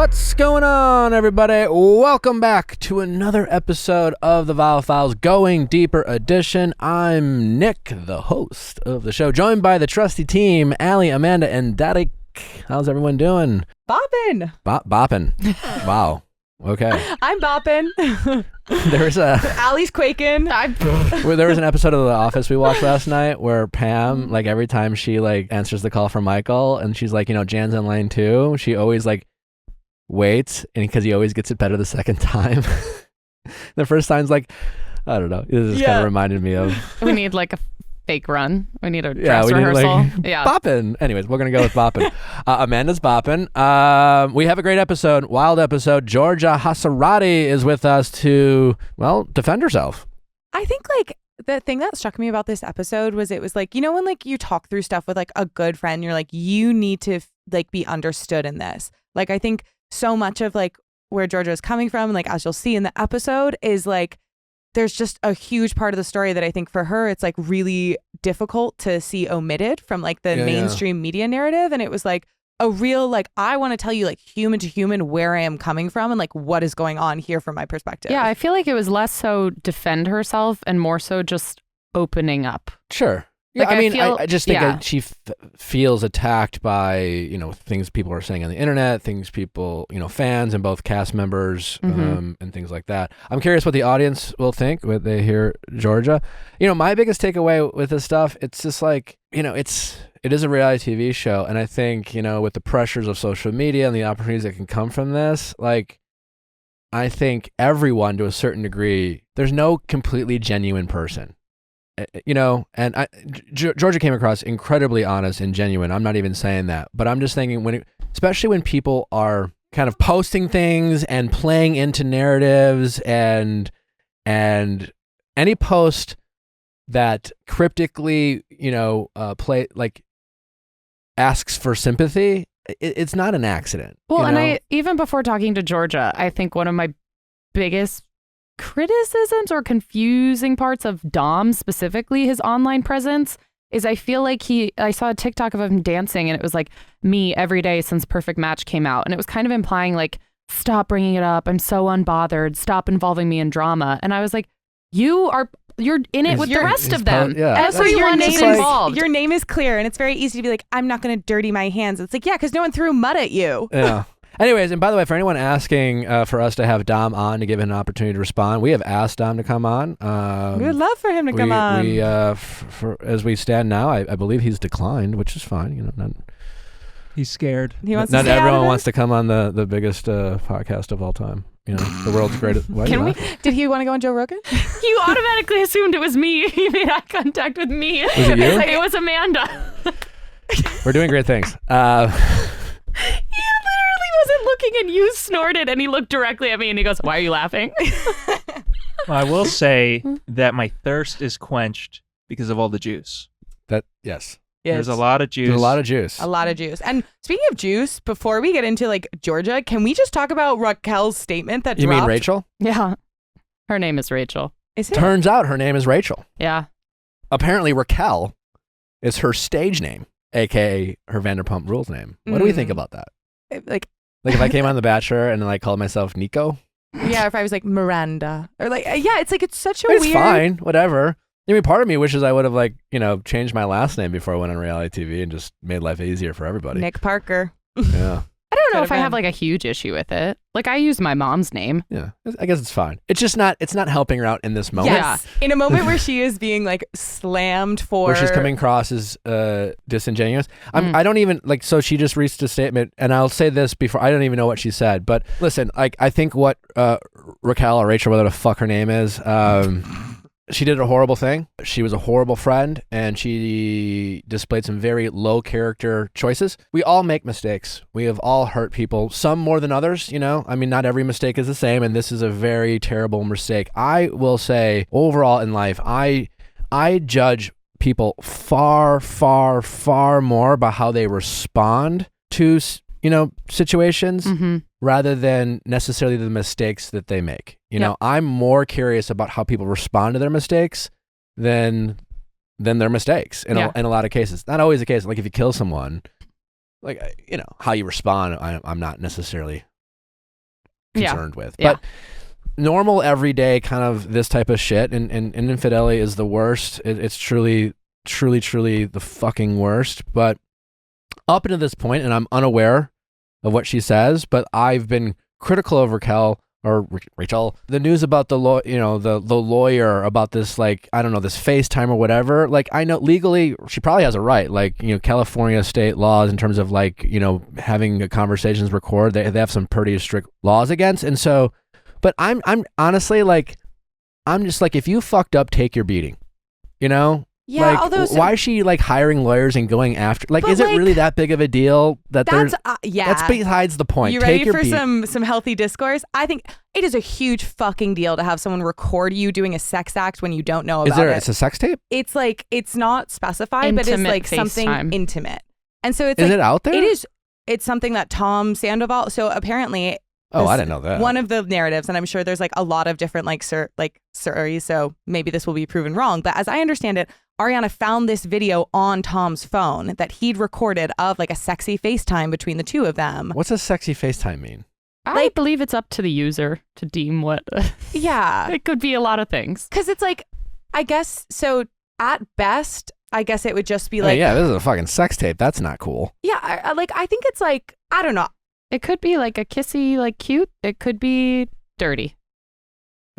What's going on, everybody? Welcome back to another episode of the Viall Files Going Deeper edition. I'm Nick, the host of the show, joined by the trusty team, Allie, Amanda, and Derek. How's everyone doing? Boppin'. Boppin'. Wow. Okay. I'm boppin'. There's Allie's quaking. There was an episode of The Office we watched last night where Pam, like every time she like answers the call from Michael and she's like, Jan's on line 2, she always like waits, and because he always gets it better the second time. The first time's like, I don't know. This just kind of reminded me of. We need like a fake run. We need a dress rehearsal. Boppin'. Anyways, we're going to go with boppin'. Amanda's boppin'. We have a great episode, wild episode. Georgia Hassarati is with us to, well, defend herself. I think like the thing that struck me about this episode was it was like, when like you talk through stuff with like a good friend, you're like, you need to like be understood in this. Like, I think so much of like where Georgia is coming from, like as you'll see in the episode, is like there's just a huge part of the story that I think for her it's like really difficult to see omitted from like the mainstream media narrative. And it was like a real like, I want to tell you like human to human where I am coming from and like what is going on here from my perspective. Yeah, I feel like it was less so defend herself and more so just opening up. Sure. Like, I just think that she feels attacked by, things people are saying on the internet, things people, fans and both cast members and things like that. I'm curious what the audience will think when they hear Georgia. My biggest takeaway with this stuff, it's just like, it is a reality TV show. And I think, with the pressures of social media and the opportunities that can come from this, like, I think everyone to a certain degree, there's no completely genuine person. And Georgia came across incredibly honest and genuine. I'm not even saying that, but I'm just thinking especially when people are kind of posting things and playing into narratives and any post that cryptically, play like asks for sympathy, it's not an accident. Well, and even before talking to Georgia, I think one of my biggest criticisms or confusing parts of Dom, specifically his online presence, is I feel like I saw a TikTok of him dancing and it was like me every day since Perfect Match came out, and it was kind of implying like, stop bringing it up, I'm so unbothered, stop involving me in drama. And I was like, you're in it with the rest of them. Everyone is involved. Your name is clear, and it's very easy to be like, I'm not going to dirty my hands. It's like, yeah, because no one threw mud at you. Yeah. Anyways, and by the way, for anyone asking for us to have Dom on to give him an opportunity to respond, we have asked Dom to come on. We would love for him to come on. We, as we stand now, I believe he's declined, which is fine. He's scared. He wants not to everyone wants to come on the biggest podcast of all time. The world's greatest. Did he want to go on Joe Rogan? You automatically assumed it was me. He made eye contact with me. Was it you? It was Amanda. We're doing great things. He literally wasn't looking, and you snorted, and he looked directly at me and he goes, "Why are you laughing?" Well, I will say that my thirst is quenched because of all the juice. Yes. There's a lot of juice. There's a lot of juice. A lot of juice. And speaking of juice, before we get into like Georgia, can we just talk about Raquel's statement that You dropped? mean Rachel? Yeah. Her name is Rachel. Is it? Turns out her name is Rachel. Yeah. Apparently Raquel is her stage name, aka her Vanderpump Rules name. What do we think about that? Like if I came on The Bachelor and like called myself Nico? Yeah, if I was like Miranda. Or like, yeah, it's like, it's such a It's weird. fine, whatever. I mean, part of me wishes I would have like, changed my last name before I went on reality TV and just made life easier for everybody. Nick Parker. Yeah. I don't know if I have like a huge issue with it. Like, I use my mom's name. Yeah, I guess it's fine. It's just it's not helping her out in this moment. Yes. In a moment where she is being like slammed for. Where she's coming across as disingenuous. I don't even like, so she just reached a statement, and I'll say this before, I don't even know what she said, but listen, like, I think what Raquel or Rachel, whatever the fuck her name is, she did a horrible thing. She was a horrible friend, and she displayed some very low character choices. We all make mistakes. We have all hurt people, some more than others, I mean, not every mistake is the same, and this is a very terrible mistake. I will say, overall in life, I judge people far, far, far more by how they respond to, situations rather than necessarily the mistakes that they make. I'm more curious about how people respond to their mistakes than their mistakes in a lot of cases. Not always the case. Like if you kill someone, like, how you respond, I'm not necessarily concerned with. Yeah. But normal, everyday kind of this type of shit and infidelity is the worst. It's truly the fucking worst. But up until this point, and I'm unaware of what she says, but I've been critical of Rachel, the news about the lawyer about this, like, I don't know, this FaceTime or whatever. Like, I know legally she probably has a right, like, California state laws in terms of, like, having conversations record. They have some pretty strict laws against. And so, but I'm honestly like, I'm just like, if you fucked up, take your beating, Yeah, like, although why is she like hiring lawyers and going after? Like, But, is it like, really that big of a deal that there's? Yeah. That's besides the point. You Take ready your for beat. some healthy discourse? I think it is a huge fucking deal to have someone record you doing a sex act when you don't know about it. It's a sex tape? It's like, it's not specified, but it's Intimate like something FaceTime. intimate. And so it's Is like, it out there? it is. It's something that Tom Sandoval. So apparently, Oh, I didn't know that. one of the narratives, and I'm sure there's like a lot of different stories, so maybe this will be proven wrong. But as I understand it, Ariana found this video on Tom's phone that he'd recorded of like a sexy FaceTime between the two of them. What's a sexy FaceTime mean? I believe it's up to the user to deem what. Yeah. It could be a lot of things. Because it's like, I guess, so at best, I guess it would just be Oh, like, yeah, this is a fucking sex tape. That's not cool. yeah, I think it's like, I don't know. It could be like a kissy, like cute. It could be dirty.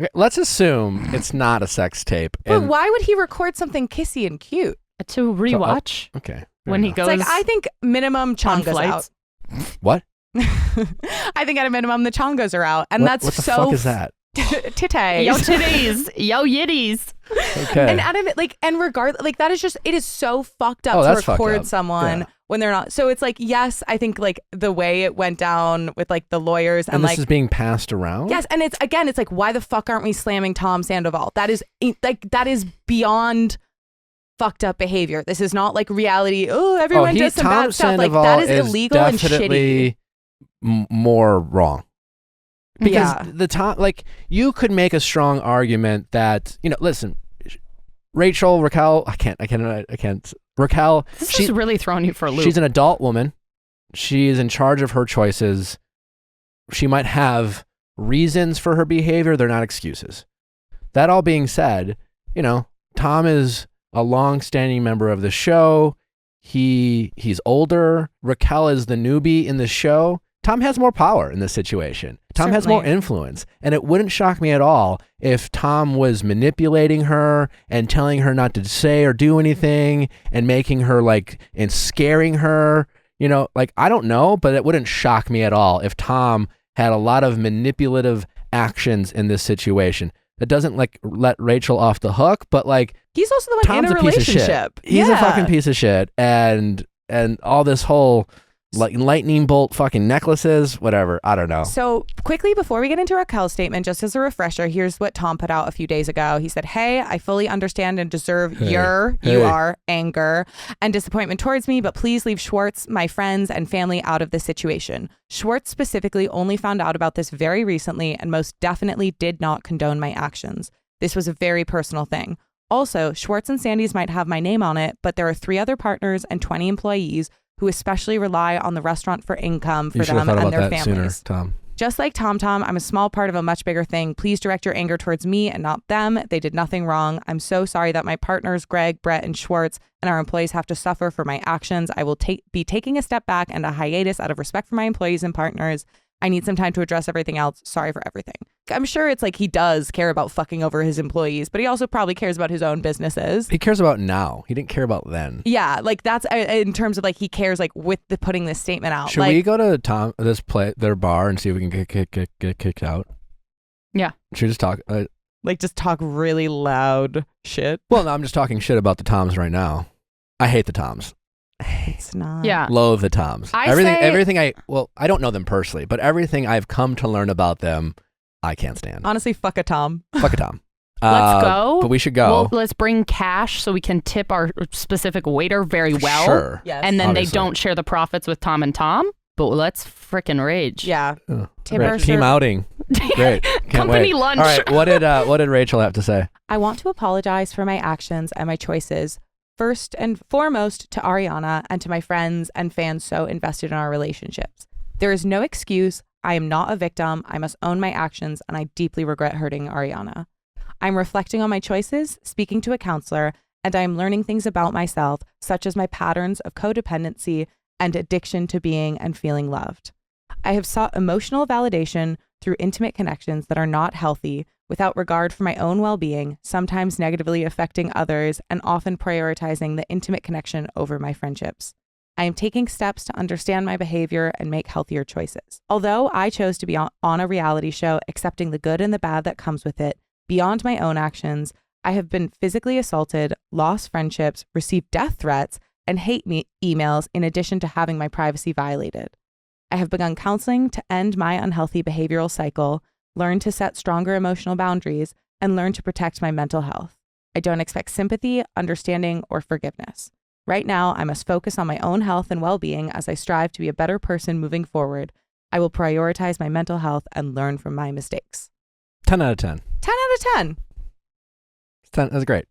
Okay, let's assume it's not a sex tape. But And, why would he record something kissy and cute? To rewatch okay. when he fair goes It's like, I think minimum on chongas out. flights. What? I think at a minimum the chongas are out, and What- that's what the so fuck is that? titties. Yo titties, yo yitties. Okay. And Adam, that is just, it is so fucked up Oh, to that's fucked record up. someone Yeah. when they're not. So it's like, yes, I think like the way it went down with like the lawyers and and this like, is being passed around? yes, and it's like, why the fuck aren't we slamming Tom Sandoval? That is beyond fucked up behavior. This is not like reality. Oh, everyone does some Tom bad stuff. Sandoval Like that is illegal and shitty. definitely more wrong. Because Yeah. the Tom, like, you could make a strong argument that, listen, Raquel, I can't. Raquel, This is really throwing you for a loop. she's an adult woman. She is in charge of her choices. She might have reasons for her behavior. They're not excuses. That all being said, Tom is a long-standing member of the show. He's older. Raquel is the newbie in the show. Tom has more power in this situation. Tom has more Certainly. influence. And it wouldn't shock me at all if Tom was manipulating her and telling her not to say or do anything and making her and scaring her. I don't know, but it wouldn't shock me at all if Tom had a lot of manipulative actions in this situation. That doesn't let Rachel off the hook, but He's also the one Tom's in a a piece of shit. relationship. He's a Yeah. fucking piece of shit, and all this whole lightning bolt fucking necklaces, whatever. I don't know. So quickly before we get into Raquel's statement, just as a refresher, here's what Tom put out a few days ago. He said, "Hey, I fully understand and deserve your anger and disappointment towards me, but please leave Schwartz, my friends, and family out of this situation. Schwartz specifically only found out about this very recently and most definitely did not condone my actions. This was a very personal thing. Also, Schwartz and Sandy's might have my name on it, but there are 3 other partners and 20 employees who especially rely on the restaurant for income for You should have them thought and about their that families. sooner, Tom. Just like Tom, I'm a small part of a much bigger thing. Please direct your anger towards me and not them. They did nothing wrong. I'm so sorry that my partners, Greg, Brett, and Schwartz, and our employees have to suffer for my actions. I will be taking a step back and a hiatus out of respect for my employees and partners. I need some time to address everything else. Sorry for everything." I'm sure it's like he does care about fucking over his employees, but he also probably cares about his own businesses. He cares about now. He didn't care about then. Yeah, that's in terms of he cares with the putting this statement out. Should we go to their bar and see if we can get kicked out? Yeah. Should we just talk? just talk really loud shit? Well, no, I'm just talking shit about the Toms right now. I hate the Toms. It's not. Yeah. Loathe the Toms. I don't know them personally, but everything I've come to learn about them, I can't stand. Honestly, fuck a Tom. Fuck a Tom. Let's go. But we should go. Well, let's bring cash so we can tip our specific waiter very well. Sure. Yes. And then Obviously. they don't share the profits with Tom and Tom. But let's frickin' rage. Yeah. Oh, Tip great. our Team serv- outing. Great. Can't Company wait. lunch. All right. What did Rachel have to say? I want to apologize for my actions and my choices. First and foremost to Ariana and to my friends and fans so invested in our relationships. There is no excuse. I am not a victim. I must own my actions, and I deeply regret hurting Ariana. I'm reflecting on my choices, speaking to a counselor, and I am learning things about myself, such as my patterns of codependency and addiction to being and feeling loved. I have sought emotional validation through intimate connections that are not healthy, without regard for my own well-being, sometimes negatively affecting others, and often prioritizing the intimate connection over my friendships. I am taking steps to understand my behavior and make healthier choices. Although I chose to be on a reality show, accepting the good and the bad that comes with it, beyond my own actions, I have been physically assaulted, lost friendships, received death threats, and hate emails, in addition to having my privacy violated. I have begun counseling to end my unhealthy behavioral cycle, learn to set stronger emotional boundaries, and learn to protect my mental health. I don't expect sympathy, understanding, or forgiveness. Right now, I must focus on my own health and well-being as I strive to be a better person moving forward. I will prioritize my mental health and learn from my mistakes. 10 out of 10. 10 out of 10. 10 that's great.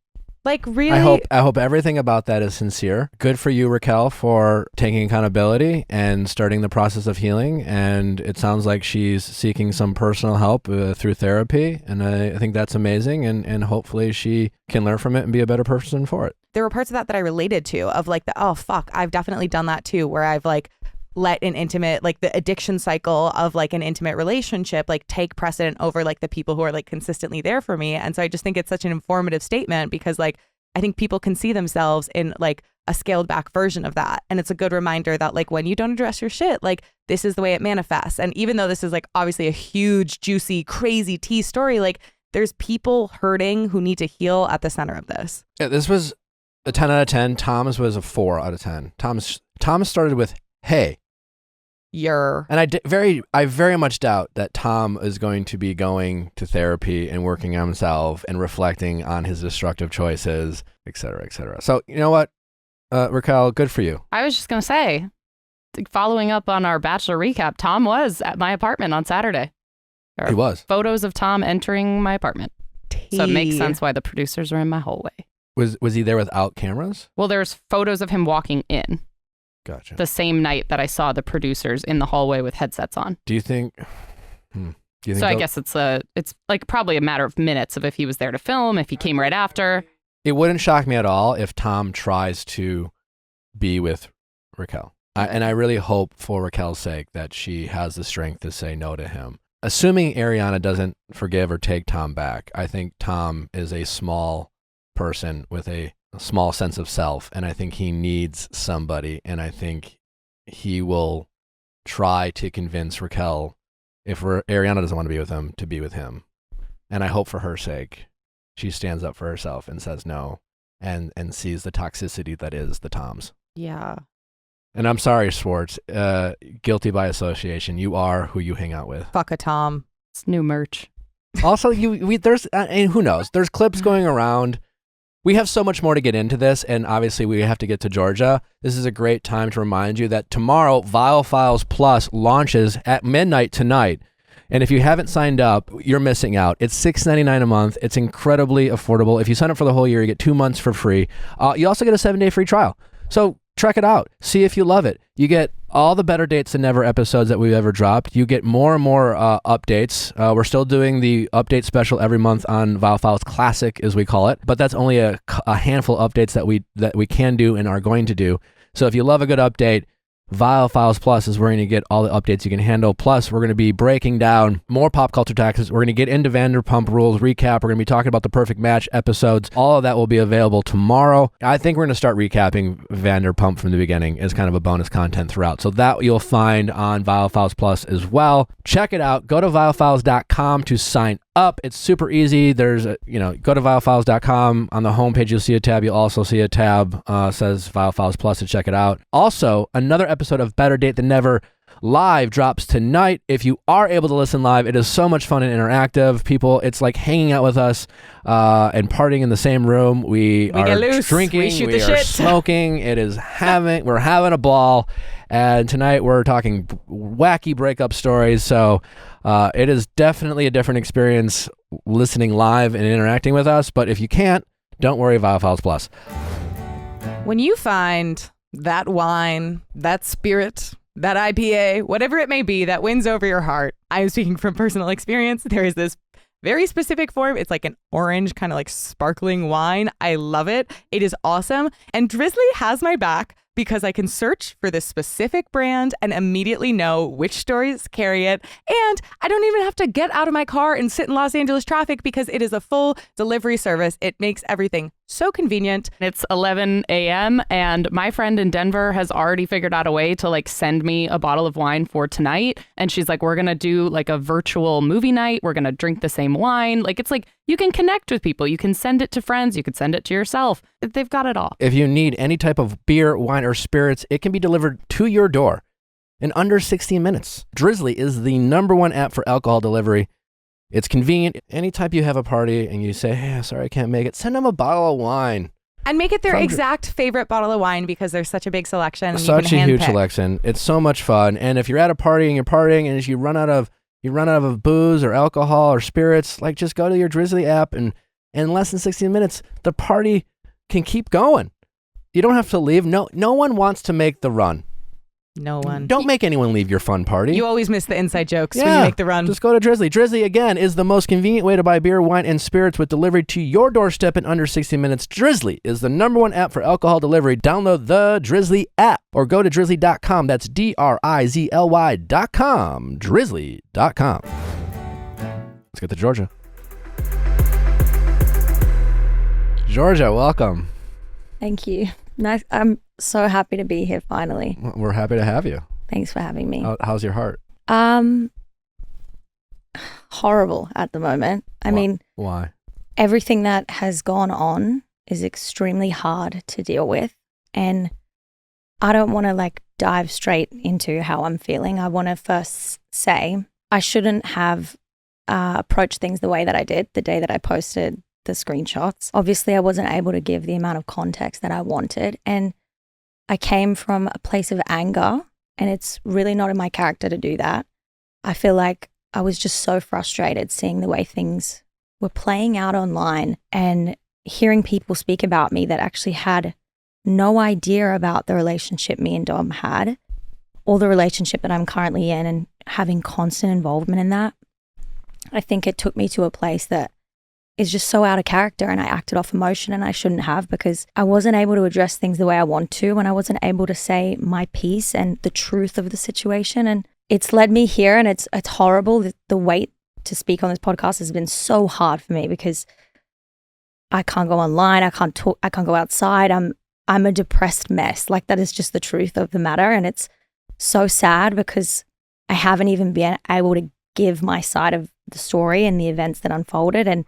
Like, really? I hope everything about that is sincere. Good for you, Raquel, for taking accountability and starting the process of healing. And it sounds like she's seeking some personal help through therapy. And I think that's amazing. And hopefully she can learn from it and be a better person for it. There were parts of that I related to, of like, oh, fuck, I've definitely done that too, where I've like let an intimate, like the addiction cycle of like an intimate relationship, like take precedent over like the people who are like consistently there for me. And so I just think it's such an informative statement, because like, I think people can see themselves in like a scaled back version of that. And it's a good reminder that like when you don't address your shit, like this is the way it manifests. And even though this is like obviously a huge, juicy, crazy tea story, like there's people hurting who need to heal at the center of this. Yeah, this was a 10 out of 10. Tom's was a 4 out of 10. Thomas started with, hey. And I very much doubt that Tom is going to be going to therapy and working on himself and reflecting on his destructive choices, et cetera, et cetera. So, you know what, Raquel, good for you. I was just going to say, following up on our Bachelor recap, Tom was at my apartment on Saturday. He was. Photos of Tom entering my apartment. So it makes sense why the producers are in my hallway. Was he there without cameras? Well, there's photos of him walking in. Gotcha. The same night that I saw the producers in the hallway with headsets on. Do you think? So I guess it's like probably a matter of minutes of if he was there to film, if he came right after. It wouldn't shock me at all if Tom tries to be with Raquel. And I really hope for Raquel's sake that she has the strength to say no to him. Assuming Ariana doesn't forgive or take Tom back, I think Tom is a small person with a small sense of self, and I think he needs somebody, and I think he will try to convince Raquel, if Ariana doesn't want to be with him, to be with him. And I hope for her sake she stands up for herself and says no, and sees the toxicity that is the Toms. Yeah. And I'm sorry, Schwartz, guilty by association. You are who you hang out with. Fuck a Tom. It's new merch. Also, there's and who knows? There's clips going around. We have so much more to get into this, and obviously we have to get to Georgia. This is a great time to remind you that tomorrow, Viall Files Plus launches at midnight tonight. And if you haven't signed up, you're missing out. It's $6.99 a month. It's incredibly affordable. If you sign up for the whole year, you get 2 months for free. You also get a 7-day free trial. So check it out. See if you love it. You get all the Better Dates Than Never episodes that we've ever dropped. You get more and more updates. We're still doing the update special every month on Viall Files Classic, as we call it. But that's only a handful of updates that we can do and are going to do. So if you love a good update, Viall Files Plus is where you're going to get all the updates you can handle. Plus, we're going to be breaking down more pop culture taxes. We're going to get into Vanderpump Rules recap. We're going to be talking about the Perfect Match episodes. All of that will be available tomorrow. I think we're going to start recapping Vanderpump from the beginning as kind of a bonus content throughout. So that you'll find on Viall Files Plus as well. Check it out. Go to viallfiles.com to sign up. It's super easy. There's go to viallfiles.com. On the homepage, you'll see a tab. You'll also see a tab says Viall Files Plus to check it out. Also, another episode of Better Date Than Never live drops tonight. If you are able to listen live, it is so much fun and interactive. People, it's like hanging out with us and partying in the same room. We are drinking. We are smoking. We're having a ball. And tonight we're talking wacky breakup stories. So it is definitely a different experience listening live and interacting with us. But if you can't, don't worry, Viall Files Plus. When you find that wine, that spirit, that IPA, whatever it may be that wins over your heart. I am speaking from personal experience. There is this very specific form. It's like an orange kind of like sparkling wine. I love it. It is awesome. And Drizzly has my back because I can search for this specific brand and immediately know which stores carry it. And I don't even have to get out of my car and sit in Los Angeles traffic because it is a full delivery service. It makes everything so convenient. It's 11 a.m. and my friend in Denver has already figured out a way to like send me a bottle of wine for tonight. And she's like, we're going to do like a virtual movie night. We're going to drink the same wine. Like, it's like you can connect with people. You can send it to friends. You could send it to yourself. They've got it all. If you need any type of beer, wine, or spirits, it can be delivered to your door in under 16 minutes. Drizzly is the #1 app for alcohol delivery. It's convenient. Anytime you have a party and you say, hey, sorry, I can't make it, send them a bottle of wine. And make it their exact favorite bottle of wine because there's such a big selection. And Such you can a huge handpick. selection. It's so much fun. And if you're at a party and you're partying and you run out of booze or alcohol or spirits, like just go to your Drizzly app and in less than 16 minutes, the party can keep going. You don't have to leave. No one wants to make the run. No one. Don't make anyone leave your fun party. You always miss the inside jokes when you make the run. Just go to Drizzly. Drizzly, again, is the most convenient way to buy beer, wine, and spirits with delivery to your doorstep in under 60 minutes. Drizzly is the #1 app for alcohol delivery. Download the Drizzly app or go to drizzly.com. That's DRIZLY.com. Drizzly.com. Let's get to Georgia. Georgia, welcome. Thank you. Nice. I'm so happy to be here finally. We're happy to have you. Thanks for having me. How's your heart? Horrible at the moment. I mean, why? Everything that has gone on is extremely hard to deal with. And I don't want to like dive straight into how I'm feeling. I want to first say I shouldn't have approached things the way that I did the day that I posted the screenshots. Obviously, I wasn't able to give the amount of context that I wanted. And I came from a place of anger, and it's really not in my character to do that. I feel like I was just so frustrated seeing the way things were playing out online and hearing people speak about me that actually had no idea about the relationship me and Dom had, or the relationship that I'm currently in, and having constant involvement in that. I think it took me to a place that is just so out of character, and I acted off emotion, and I shouldn't have, because I wasn't able to address things the way I want to, and I wasn't able to say my piece and the truth of the situation. And it's led me here, and it's horrible. The wait to speak on this podcast has been so hard for me because I can't go online, I can't talk, I can't go outside. I'm a depressed mess. Like, that is just the truth of the matter, and it's so sad because I haven't even been able to give my side of the story and the events that unfolded, and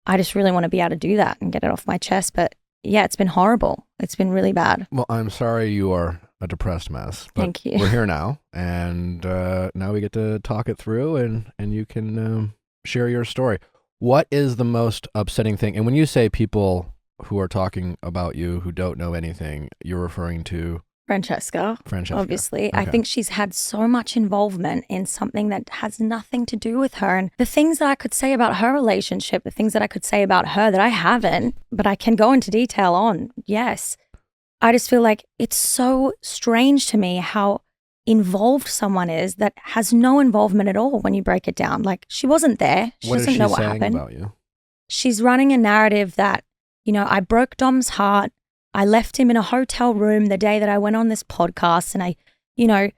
I just really want to be able to do that and get it off my chest. But yeah, it's been horrible. It's been really bad. Well, I'm sorry you are a depressed mess. But Thank you. We're here now, and now we get to talk it through, and you can share your story. What is the most upsetting thing? And when you say people who are talking about you who don't know anything, you're referring to Francesca, obviously. Okay. I think she's had so much involvement in something that has nothing to do with her. And the things that I could say about her relationship, the things that I could say about her that I haven't, but I can go into detail on, yes. I just feel like it's so strange to me how involved someone is that has no involvement at all when you break it down. Like, she wasn't there. She doesn't know what happened. What is she saying about you? She's running a narrative that, you know, I broke Dom's heart. I left him in a hotel room the day that I went on this podcast, and I, you know,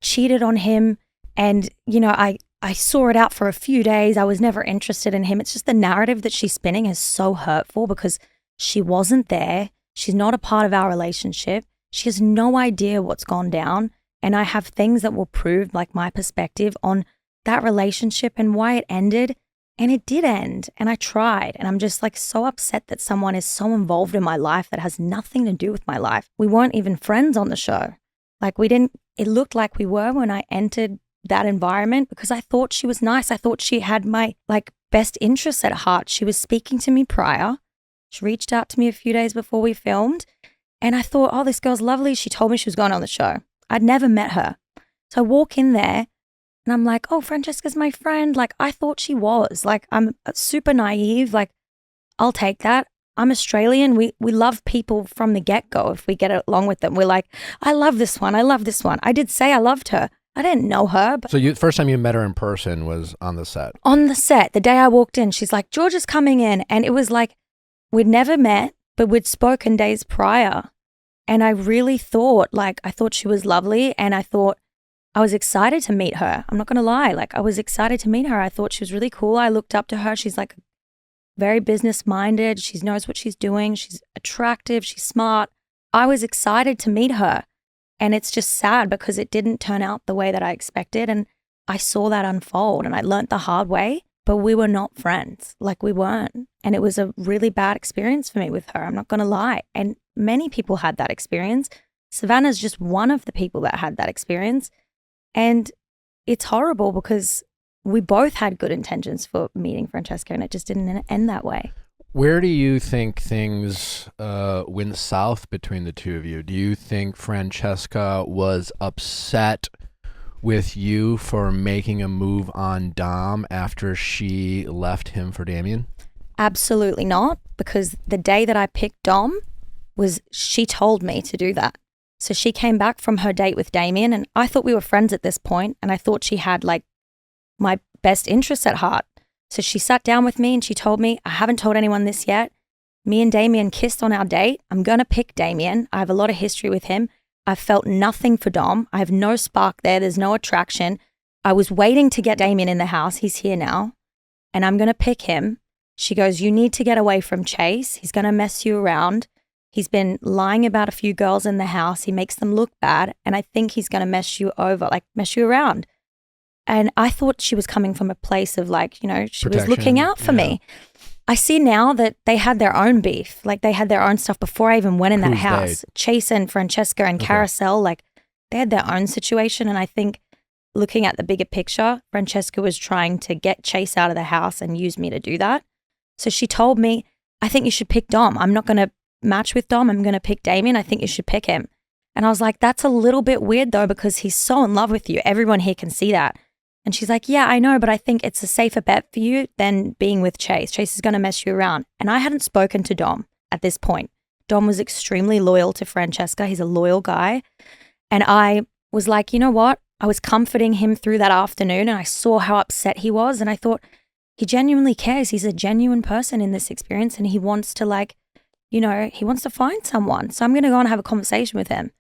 cheated on him. And, you know, I saw it out for a few days. I was never interested in him. It's just the narrative that she's spinning is so hurtful because she wasn't there. She's not a part of our relationship. She has no idea what's gone down. And I have things that will prove like my perspective on that relationship and why it ended. And it did end, and I tried, and I'm just like so upset that someone is so involved in my life that has nothing to do with my life. We weren't even friends on the show. Like, it looked like we were when I entered that environment because I thought she was nice. I thought she had my like best interests at heart. She was speaking to me prior. She reached out to me a few days before we filmed, and I thought, oh, this girl's lovely. She told me she was going on the show. I'd never met her. So I walk in there, and I'm like, oh, Francesca's my friend. Like, I thought she was. Like, I'm super naive. Like, I'll take that. I'm Australian. We love people from the get-go if we get along with them. We're like, I love this one. I love this one. I did say I loved her. I didn't know her. But So first time you met her in person was on the set. on the set, the day I walked in, she's like, Georgia's coming in. And it was like, we'd never met, but we'd spoken days prior. And I really thought, I thought she was lovely. And I thought I was excited to meet her. I'm not going to lie. I was excited to meet her. I thought she was really cool. I looked up to her. She's like very business minded. She knows what she's doing. She's attractive. She's smart. I was excited to meet her. And it's just sad because it didn't turn out the way that I expected. And I saw that unfold and I learned the hard way, but we were not friends. We weren't. And it was a really bad experience for me with her. I'm not going to lie. And many people had that experience. Savannah's just one of the people that had that experience. And it's horrible because we both had good intentions for meeting Francesca and it just didn't end that way. Where do you think things went south between the two of you? Do you think Francesca was upset with you for making a move on Dom after she left him for Damien? Absolutely not, because the day that I picked Dom she told me to do that. So she came back from her date with Damien and I thought we were friends at this point and I thought she had my best interests at heart. So she sat down with me and she told me, I haven't told anyone this yet. Me and Damien kissed on our date. I'm going to pick Damien. I have a lot of history with him. I've felt nothing for Dom. I have no spark there. There's no attraction. I was waiting to get Damien in the house. He's here now and I'm going to pick him. She goes, you need to get away from Chase. He's going to mess you around. He's been lying about a few girls in the house. He makes them look bad. And I think he's going to mess you around. And I thought she was coming from a place of she was looking out for me. I see now that they had their own beef. They had their own stuff before I even went in that house. Chase and Francesca and Carousel, they had their own situation. And I think looking at the bigger picture, Francesca was trying to get Chase out of the house and use me to do that. So she told me, I think you should pick Dom. I'm not going to match with Dom. I'm going to pick Damien. I think you should pick him. And I was like, that's a little bit weird though, because he's so in love with you. Everyone here can see that. And she's like, yeah, I know, but I think it's a safer bet for you than being with Chase. Chase is going to mess you around. And I hadn't spoken to Dom at this point. Dom was extremely loyal to Francesca. He's a loyal guy. And I was like, you know what? I was comforting him through that afternoon and I saw how upset he was. And I thought, he genuinely cares. He's a genuine person in this experience and he wants to he wants to find someone. So I'm going to go and have a conversation with him.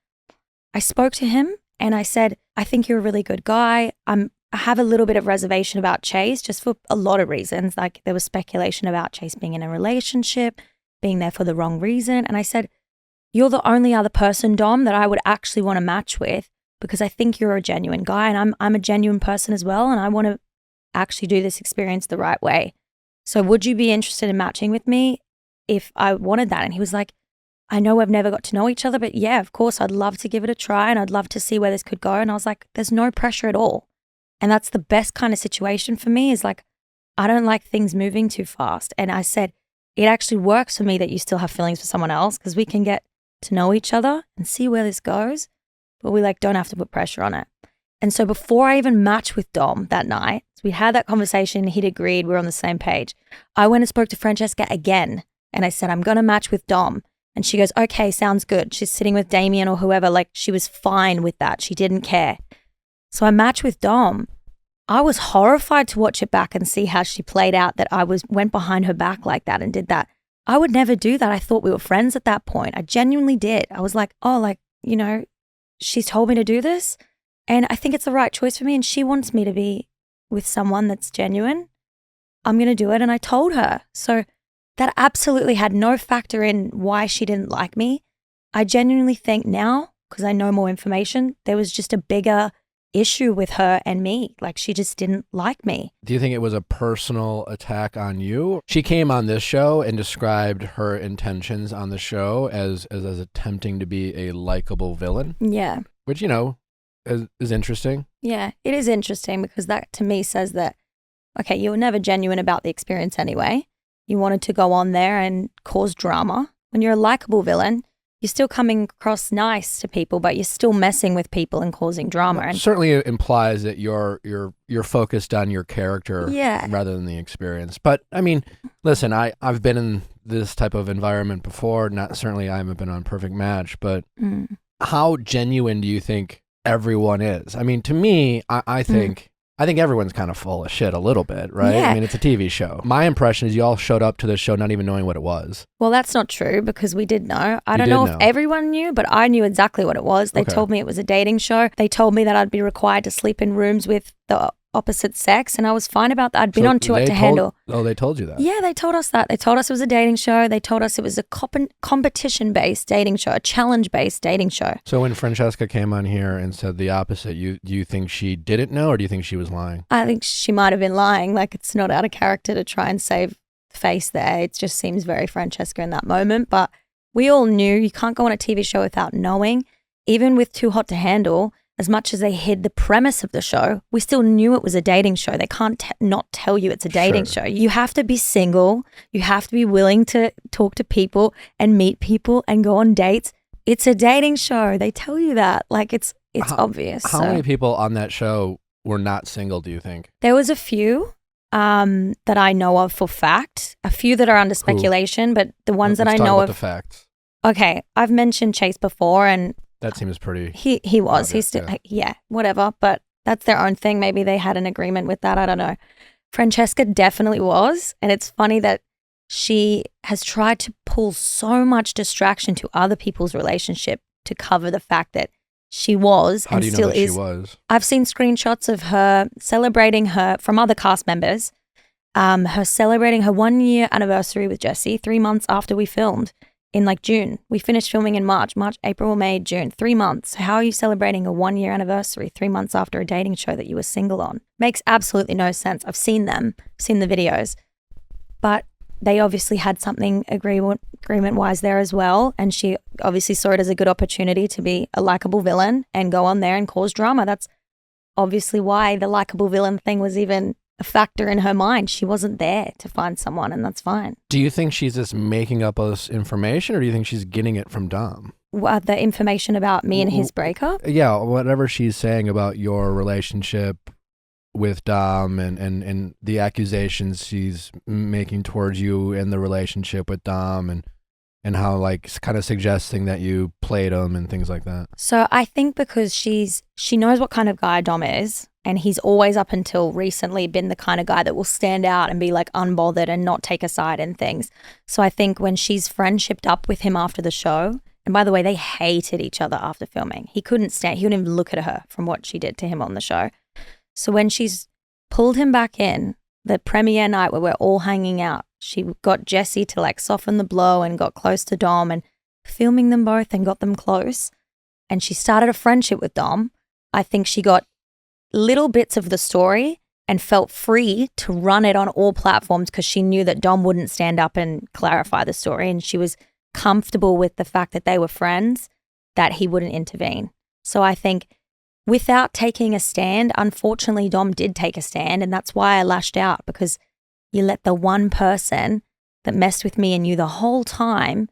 I spoke to him and I said, I think you're a really good guy. I have a little bit of reservation about Chase just for a lot of reasons. There was speculation about Chase being in a relationship, being there for the wrong reason. And I said, you're the only other person, Dom, that I would actually want to match with because I think you're a genuine guy and I'm a genuine person as well. And I want to actually do this experience the right way. So would you be interested in matching with me if I wanted that? And he was like, I know we've never got to know each other, but yeah, of course, I'd love to give it a try and I'd love to see where this could go. And I was like, there's no pressure at all. And that's the best kind of situation for me is I don't like things moving too fast. And I said, it actually works for me that you still have feelings for someone else because we can get to know each other and see where this goes, but we don't have to put pressure on it. And so before I even matched with Dom that night, so we had that conversation, he'd agreed, we were on the same page. I went and spoke to Francesca again and I said, I'm going to match with Dom. And she goes, okay, sounds good. She's sitting with Damien or whoever. She was fine with that. She didn't care. So I matched with Dom. I was horrified to watch it back and see how she played out that I went behind her back like that and did that. I would never do that. I thought we were friends at that point. I genuinely did. I was like, oh, she's told me to do this and I think it's the right choice for me and she wants me to be with someone that's genuine. I'm going to do it. And I told her. So that absolutely had no factor in why she didn't like me. I genuinely think now, because I know more information, there was just a bigger issue with her and me. She just didn't like me. Do you think it was a personal attack on you? She came on this show and described her intentions on the show as attempting to be a likable villain. Yeah. Which, is interesting. Yeah, it is interesting because that to me says that, okay, you were never genuine about the experience anyway. You wanted to go on there and cause drama. When you're a likable villain, you're still coming across nice to people, but you're still messing with people and causing drama. And certainly it implies that you're focused on your character rather than the experience. But I mean, listen, I've been in this type of environment before. Certainly I haven't been on Perfect Match, but how genuine do you think everyone is? I mean, to me, I think everyone's kind of full of shit a little bit, right? Yeah. I mean, it's a TV show. My impression is you all showed up to the show not even knowing what it was. Well, that's not true because we did know. I don't know if everyone knew, but I knew exactly what it was. They told me it was a dating show. They told me that I'd be required to sleep in rooms with the opposite sex, and I was fine about that. I'd been on Too Hot to Handle. Oh, they told you that? Yeah, they told us that. They told us it was a dating show. They told us it was a competition-based dating show, a challenge-based dating show. So when Francesca came on here and said the opposite, do you think she didn't know, or do you think she was lying? I think she might have been lying. Like, it's not out of character to try and save face there. It just seems very Francesca in that moment. But we all knew you can't go on a TV show without knowing. Even with Too Hot to Handle, as much as they hid the premise of the show, we still knew it was a dating show. They can't not tell you it's a dating show. You have to be single. You have to be willing to talk to people and meet people and go on dates. It's a dating show. They tell you that. Like, it's obvious. How many people on that show were not single, do you think? There was a few that I know of for fact. A few that are under speculation, but the ones that I know of. The facts. Okay, I've mentioned Chase before, and that seems pretty. He was. Obvious, He's still, whatever. But that's their own thing. Maybe they had an agreement with that. I don't know. Francesca definitely was. And it's funny that she has tried to pull so much distraction to other people's relationship to cover the fact that she was How and do you still know that is. She was? I've seen screenshots of her celebrating from other cast members, her celebrating her 1 year anniversary with Jesse 3 months after we filmed. In like June. We finished filming in March, April, May, June, 3 months. How are you celebrating a 1 year anniversary 3 months after a dating show that you were single on? Makes absolutely no sense. I've seen the videos, but they obviously had something agreement-wise there as well. And she obviously saw it as a good opportunity to be a likable villain and go on there and cause drama. That's obviously why the likable villain thing was even a factor in her mind. She wasn't there to find someone, and that's fine. Do you think she's just making up all this information, or do you think she's getting it from Dom? The information about me and his breakup? Yeah, whatever she's saying about your relationship with Dom and the accusations she's making towards you and the relationship with Dom and how like kind of suggesting that you played him and things like that. So I think because she knows what kind of guy Dom is, and he's always up until recently been the kind of guy that will stand out and be like unbothered and not take a side in things. So I think when she's friendshipped up with him after the show, and by the way, they hated each other after filming. He couldn't even look at her from what she did to him on the show. So when she's pulled him back in, the premiere night where we're all hanging out, she got Jesse to like soften the blow and got close to Dom and filming them both and got them close. And she started a friendship with Dom. I think she got little bits of the story and felt free to run it on all platforms because she knew that Dom wouldn't stand up and clarify the story. And she was comfortable with the fact that they were friends, that he wouldn't intervene. So I think without taking a stand, unfortunately, Dom did take a stand. And that's why I lashed out, because you let the one person that messed with me and you the whole time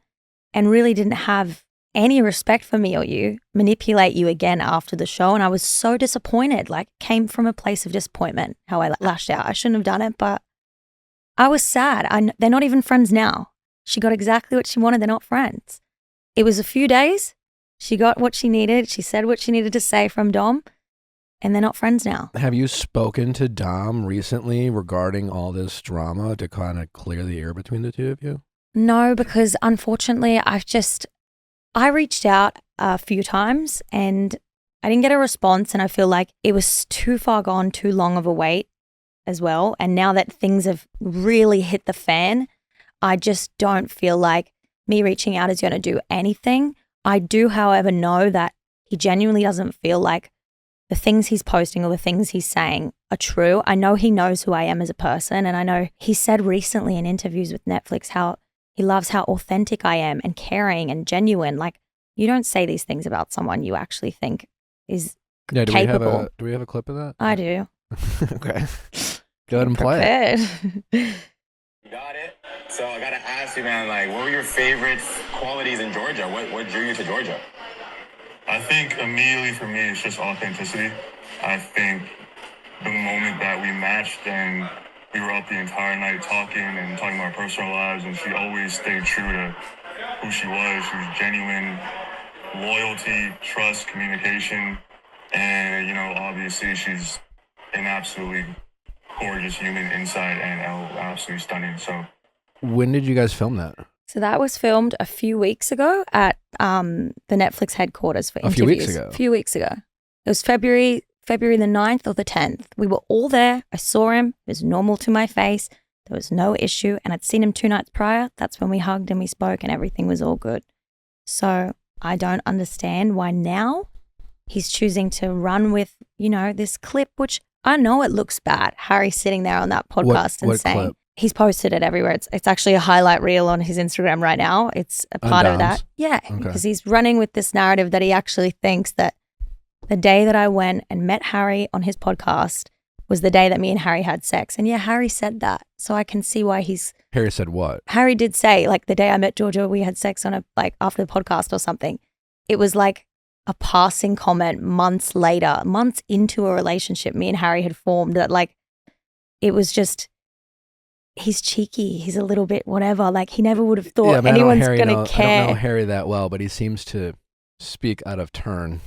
and really didn't have any respect for me or you manipulate you again after the show. And I was so disappointed, like came from a place of disappointment how I lashed out. I shouldn't have done it, but I was sad. They're not even friends now. She got exactly what she wanted. They're not friends. It was a few days. She got what she needed. She said what she needed to say from Dom, and they're not friends now. Have you spoken to Dom recently regarding all this drama to kind of clear the air between the two of you? No, because unfortunately, I reached out a few times and I didn't get a response, and I feel like it was too far gone, too long of a wait as well. And now that things have really hit the fan, I just don't feel like me reaching out is going to do anything. I do, however, know that he genuinely doesn't feel like the things he's posting or the things he's saying are true. I know he knows who I am as a person, and I know he said recently in interviews with Netflix how he loves how authentic I am and caring and genuine. Like, you don't say these things about someone you actually think is capable. Do we have a clip of that? I do. Okay. Go ahead and play it. Got it. So I gotta ask you, man, like, what were your favorite qualities in Georgia? What drew you to Georgia? I think immediately for me, it's just authenticity. I think the moment that we matched and we were up the entire night talking about our personal lives, and she always stayed true to who she was. She was genuine, loyalty, trust, communication, and, you know, obviously she's an absolutely gorgeous human inside and out, absolutely stunning. So When did you guys film that? So that was filmed a few weeks ago at the Netflix headquarters for interviews. A few weeks ago? A few weeks ago. It was February the 9th or the 10th. We were all there. I saw him. It was normal to my face. There was no issue. And I'd seen him 2 nights prior. That's when we hugged and we spoke and everything was all good. So I don't understand why now he's choosing to run with, you know, this clip, which I know it looks bad. Harry sitting there on that podcast and what saying... clip? He's posted it everywhere. It's actually a highlight reel on his Instagram right now. It's a part of that. Yeah, Okay. because he's running with this narrative that he actually thinks that the day that I went and met Harry on his podcast was the day that me and Harry had sex. And yeah, Harry said that. So I can see why Harry said what? Harry did say, like, the day I met Georgia, we had sex on after the podcast or something. It was like a passing comment months later, months into a relationship me and Harry had formed, that like, it was just... He's cheeky. He's a little bit whatever. Like, he never would have thought anyone's going to care. I don't know Harry that well, but he seems to speak out of turn.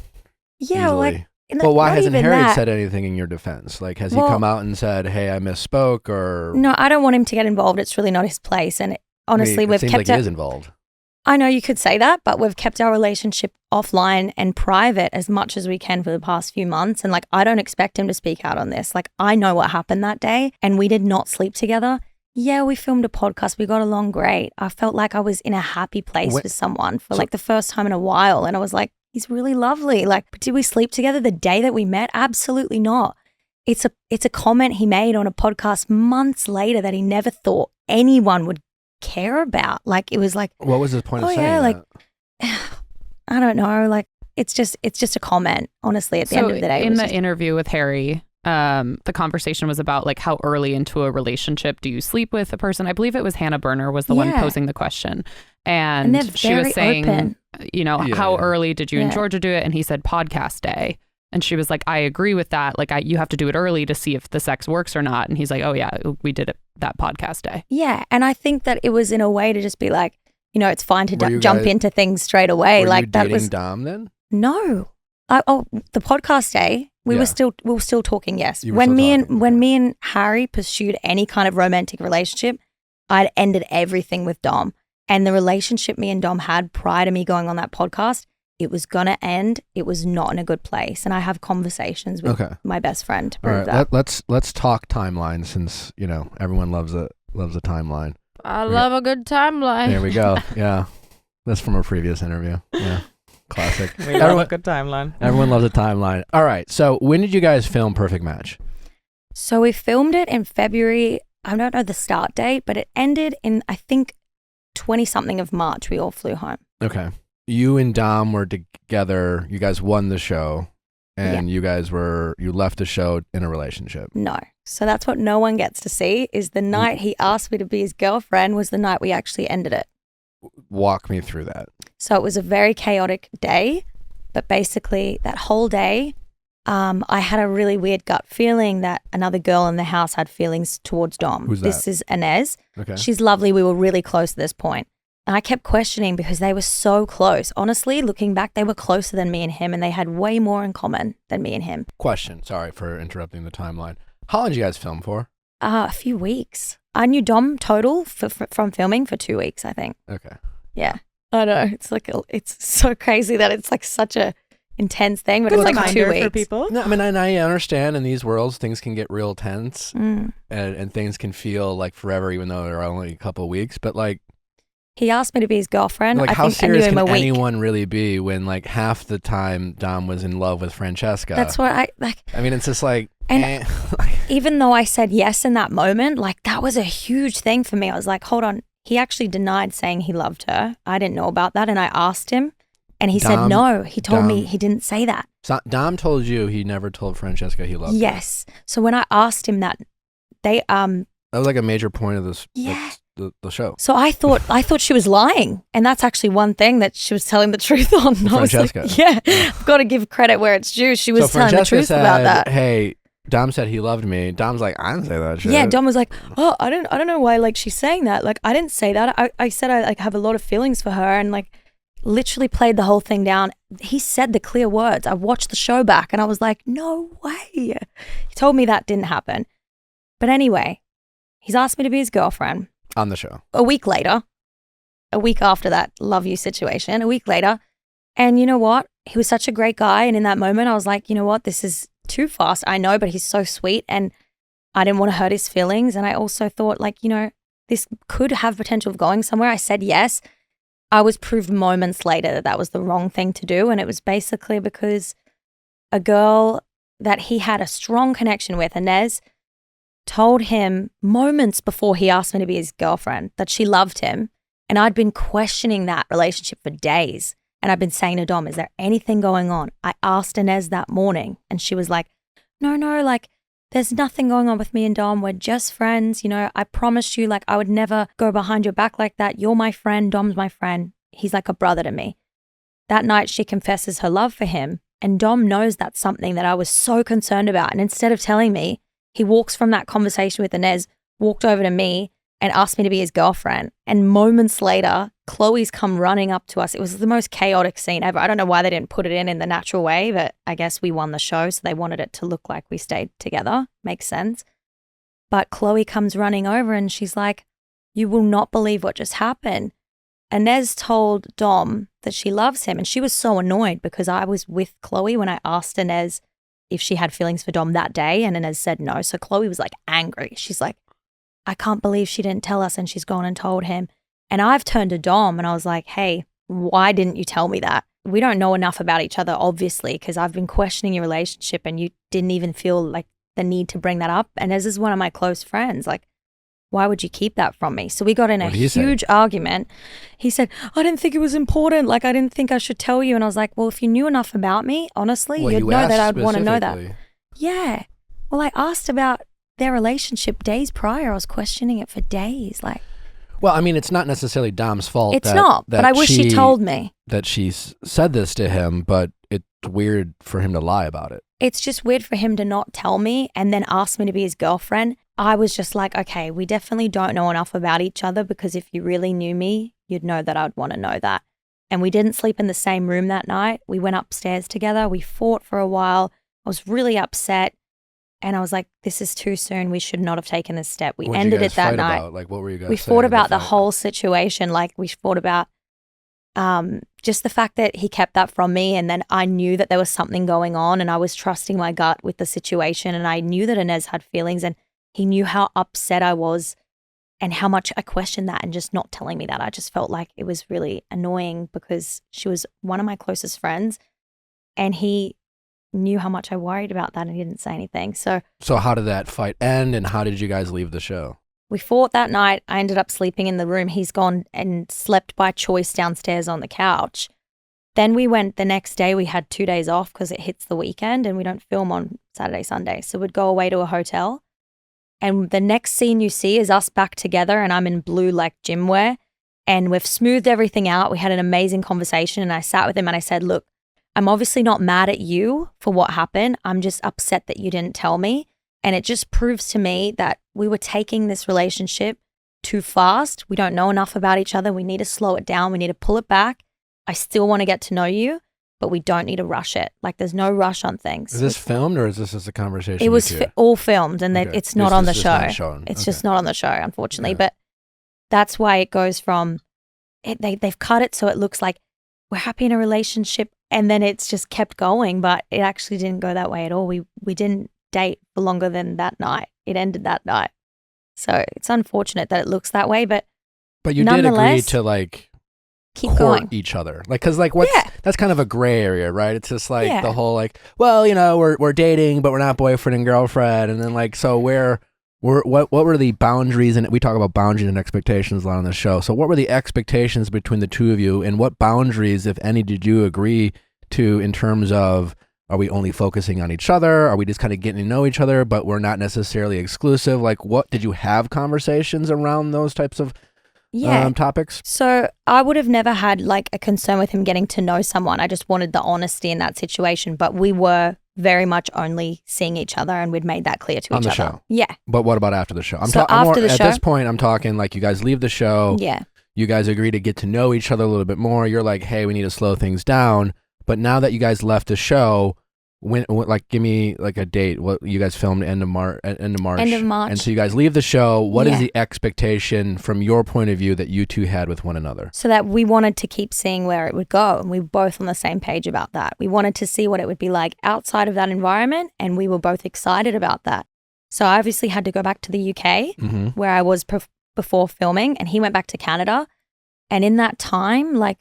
Yeah, easily. like... Well, why not hasn't even Harry that. said anything in your defense? Like, has he come out and said, hey, I misspoke, or... No, I don't want him to get involved. It's really not his place. And honestly, it we've seems kept like he is involved. I know you could say that, but we've kept our relationship offline and private as much as we can for the past few months. And like, I don't expect him to speak out on this. Like, I know what happened that day and we did not sleep together. Yeah, we filmed a podcast. We got along great. I felt like I was in a happy place with someone for like the first time in a while. And I was like, he's really lovely. Like, but did we sleep together the day that we met? Absolutely not. It's a comment he made on a podcast months later that he never thought anyone would care about. Like, it was like, What was his point of saying yeah, like, that? I don't know. Like, it's just a comment, honestly, at the end of the day. In the interview with Harry, the conversation was about like how early into a relationship do you sleep with a person? I believe it was Hannah Berner was the one posing the question. And they're she was very saying, open. you know, Yeah, how yeah. early did you and Georgia do it? And he said podcast day. And she was like, I agree with that. Like, you have to do it early to see if the sex works or not. And he's like, oh yeah, we did it that podcast day. Yeah, and I think that it was in a way to just be like, you know, it's fine to Were you jump guys- into things straight away. Were Like you that dating was Dom then? no. The podcast day, we were still talking. Yes, You were when still me talking, and okay. Harry pursued any kind of romantic relationship, I'd ended everything with Dom, and the relationship me and Dom had prior to me going on that podcast, it was gonna end. It was not in a good place, and I have conversations with my best friend to All prove right, that. let's talk timeline, since you know everyone loves a timeline. I love a good timeline. There we go. Yeah, that's from a previous interview. Yeah, classic. We love a good timeline. Everyone loves a timeline. All right, so when did you guys film Perfect Match? So we filmed it in February. I don't know the start date, but it ended in, I think, 20-something of March. We all flew home. Okay, you and Dom were together. You guys won the show, and you left the show in a relationship. No. So that's what no one gets to see, is the night he asked me to be his girlfriend was the night we actually ended it. Walk me through that. So it was a very chaotic day, but basically that whole day, I had a really weird gut feeling that another girl in the house had feelings towards Dom. Who's This that? is Inez. Okay. She's lovely. We were really close at this point. And I kept questioning because they were so close. Honestly, looking back, they were closer than me and him, and they had way more in common than me and him. Question. Sorry for interrupting the timeline. How long did you guys film for? A few weeks. I knew Dom total from filming for 2 weeks, I think. Okay. Yeah. I know. It's like, it's so crazy that it's like such a intense thing, but Good it's like reminder 2 weeks. for people. No, I mean, I understand in these worlds things can get real tense, Mm. and things can feel like forever, even though they're only a couple of weeks. But like He asked me to be his girlfriend. how I think I knew serious him can a week. anyone really be when like half the time Dom was in love with Francesca? That's what I like. I mean, it's just like, And even though I said yes in that moment, like that was a huge thing for me. I was like, hold on. He actually denied saying he loved her. I didn't know about that. And I asked him and he said no. He told me he didn't say that. So Dom told you he never told Francesca he loved her. Yes. So when I asked him that, they That was like a major point of this. yeah. the show. So I thought she was lying, and that's actually one thing that she was telling the truth on. And I was like, Francesca. yeah, I've got to give credit where it's due. She was So telling the Francesca truth said, about that. Hey, Dom said he loved me. Dom's like, I didn't say that shit. Yeah, Dom was like, oh, I don't know why like she's saying that. Like I didn't say that. I said I like have a lot of feelings for her, and like literally played the whole thing down. He said the clear words. I watched the show back, and I was like, no way. He told me that didn't happen. But anyway, he's asked me to be his girlfriend. On the show. A week after that love you situation, a week later. And you know what? He was such a great guy. And in that moment, I was like, you know what? This is too fast. I know, but he's so sweet. And I didn't want to hurt his feelings. And I also thought like, you know, this could have potential of going somewhere. I said yes. I was proved moments later that that was the wrong thing to do. And it was basically because a girl that he had a strong connection with, Inez, told him moments before he asked me to be his girlfriend that she loved him. And I'd been questioning that relationship for days. And I've been saying to Dom, is there anything going on? I asked Inez that morning and she was like, no, like there's nothing going on with me and Dom. We're just friends. You know, I promised you like I would never go behind your back like that. You're my friend. Dom's my friend. He's like a brother to me. That night she confesses her love for him. And Dom knows that's something that I was so concerned about. And instead of telling me, he walks from that conversation with Inez, walked over to me and asked me to be his girlfriend. And moments later, Chloe's come running up to us. It was the most chaotic scene ever. I don't know why they didn't put it in the natural way, but I guess we won the show, so they wanted it to look like we stayed together. Makes sense. But Chloe comes running over and she's like, you will not believe what just happened. Inez told Dom that she loves him, and she was so annoyed because I was with Chloe when I asked Inez if she had feelings for Dom that day, and Inez said no. So Chloe was like angry. She's like, I can't believe she didn't tell us, and she's gone and told him. And I've turned to Dom and I was like, hey, why didn't you tell me that? We don't know enough about each other, obviously, because I've been questioning your relationship and you didn't even feel like the need to bring that up. And Inez is one of my close friends. Like, why would you keep that from me? So we got in a huge argument. He said, I didn't think it was important. Like, I didn't think I should tell you. And I was like, well, if you knew enough about me, honestly, you'd know that I'd want to know that. Yeah. Well, I asked about their relationship days prior. I was questioning it for days. Like, well, I mean, it's not necessarily Dom's fault. It's not, but I wish she told me. That she said this to him, but it's weird for him to lie about it. It's just weird for him to not tell me and then ask me to be his girlfriend. I was just like, okay, we definitely don't know enough about each other, because if you really knew me, you'd know that I'd want to know that. And we didn't sleep in the same room that night. We went upstairs together. We fought for a while. I was really upset. And I was like, this is too soon. We should not have taken this step. We ended it that night. About? Like, what were you guys We fought about the whole situation. Like, we fought about just the fact that he kept that from me. And then I knew that there was something going on, and I was trusting my gut with the situation. And I knew that Inez had feelings, and he knew how upset I was and how much I questioned that, and just not telling me that. I just felt like it was really annoying because she was one of my closest friends, and he knew how much I worried about that, and he didn't say anything. So how did that fight end, and how did you guys leave the show? We fought that night. I ended up sleeping in the room. He's gone and slept by choice downstairs on the couch. Then we went the next day. We had 2 days off because it hits the weekend and we don't film on Saturday, Sunday. So we'd go away to a hotel. And the next scene you see is us back together, and I'm in blue like gym wear, and we've smoothed everything out. We had an amazing conversation, and I sat with him and I said, look, I'm obviously not mad at you for what happened. I'm just upset that you didn't tell me. And it just proves to me that we were taking this relationship too fast. We don't know enough about each other. We need to slow it down. We need to pull it back. I still want to get to know you, but we don't need to rush it. Like, there's no rush on things. Is this filmed, or is this just a conversation? It was all filmed, and it's not on the show. It's just not on the show, unfortunately. Yeah. But that's why it goes from, they've cut it so it looks like we're happy in a relationship, and then it's just kept going. But it actually didn't go that way at all. We didn't date for longer than that night. It ended that night. So it's unfortunate that it looks that way, but you did agree to like keep court going each other, like, because like that's kind of a gray area, right? It's just like the whole like, well, you know, we're dating but we're not boyfriend and girlfriend, and then like, so what were the boundaries? And we talk about boundaries and expectations a lot on the show. So what were the expectations between the two of you, and what boundaries, if any, did you agree to in terms of, Are we only focusing on each other? Are we just kind of getting to know each other, but we're not necessarily exclusive? Like, what did you have conversations around those types of topics? So I would have never had like a concern with him getting to know someone. I just wanted the honesty in that situation. But we were very much only seeing each other, and we'd made that clear to each other. On the show? Yeah. But what about after the show? After the show? At this point, I'm talking like you guys leave the show. Yeah. You guys agree to get to know each other a little bit more. You're like, hey, we need to slow things down. But now that you guys left the show, when like give me like a date. What you guys filmed end of March. End of March. And so you guys leave the show. What is the expectation from your point of view that you two had with one another? So that we wanted to keep seeing where it would go, and we were both on the same page about that. We wanted to see what it would be like outside of that environment, and we were both excited about that. So I obviously had to go back to the UK where I was before filming, and he went back to Canada. And in that time, like,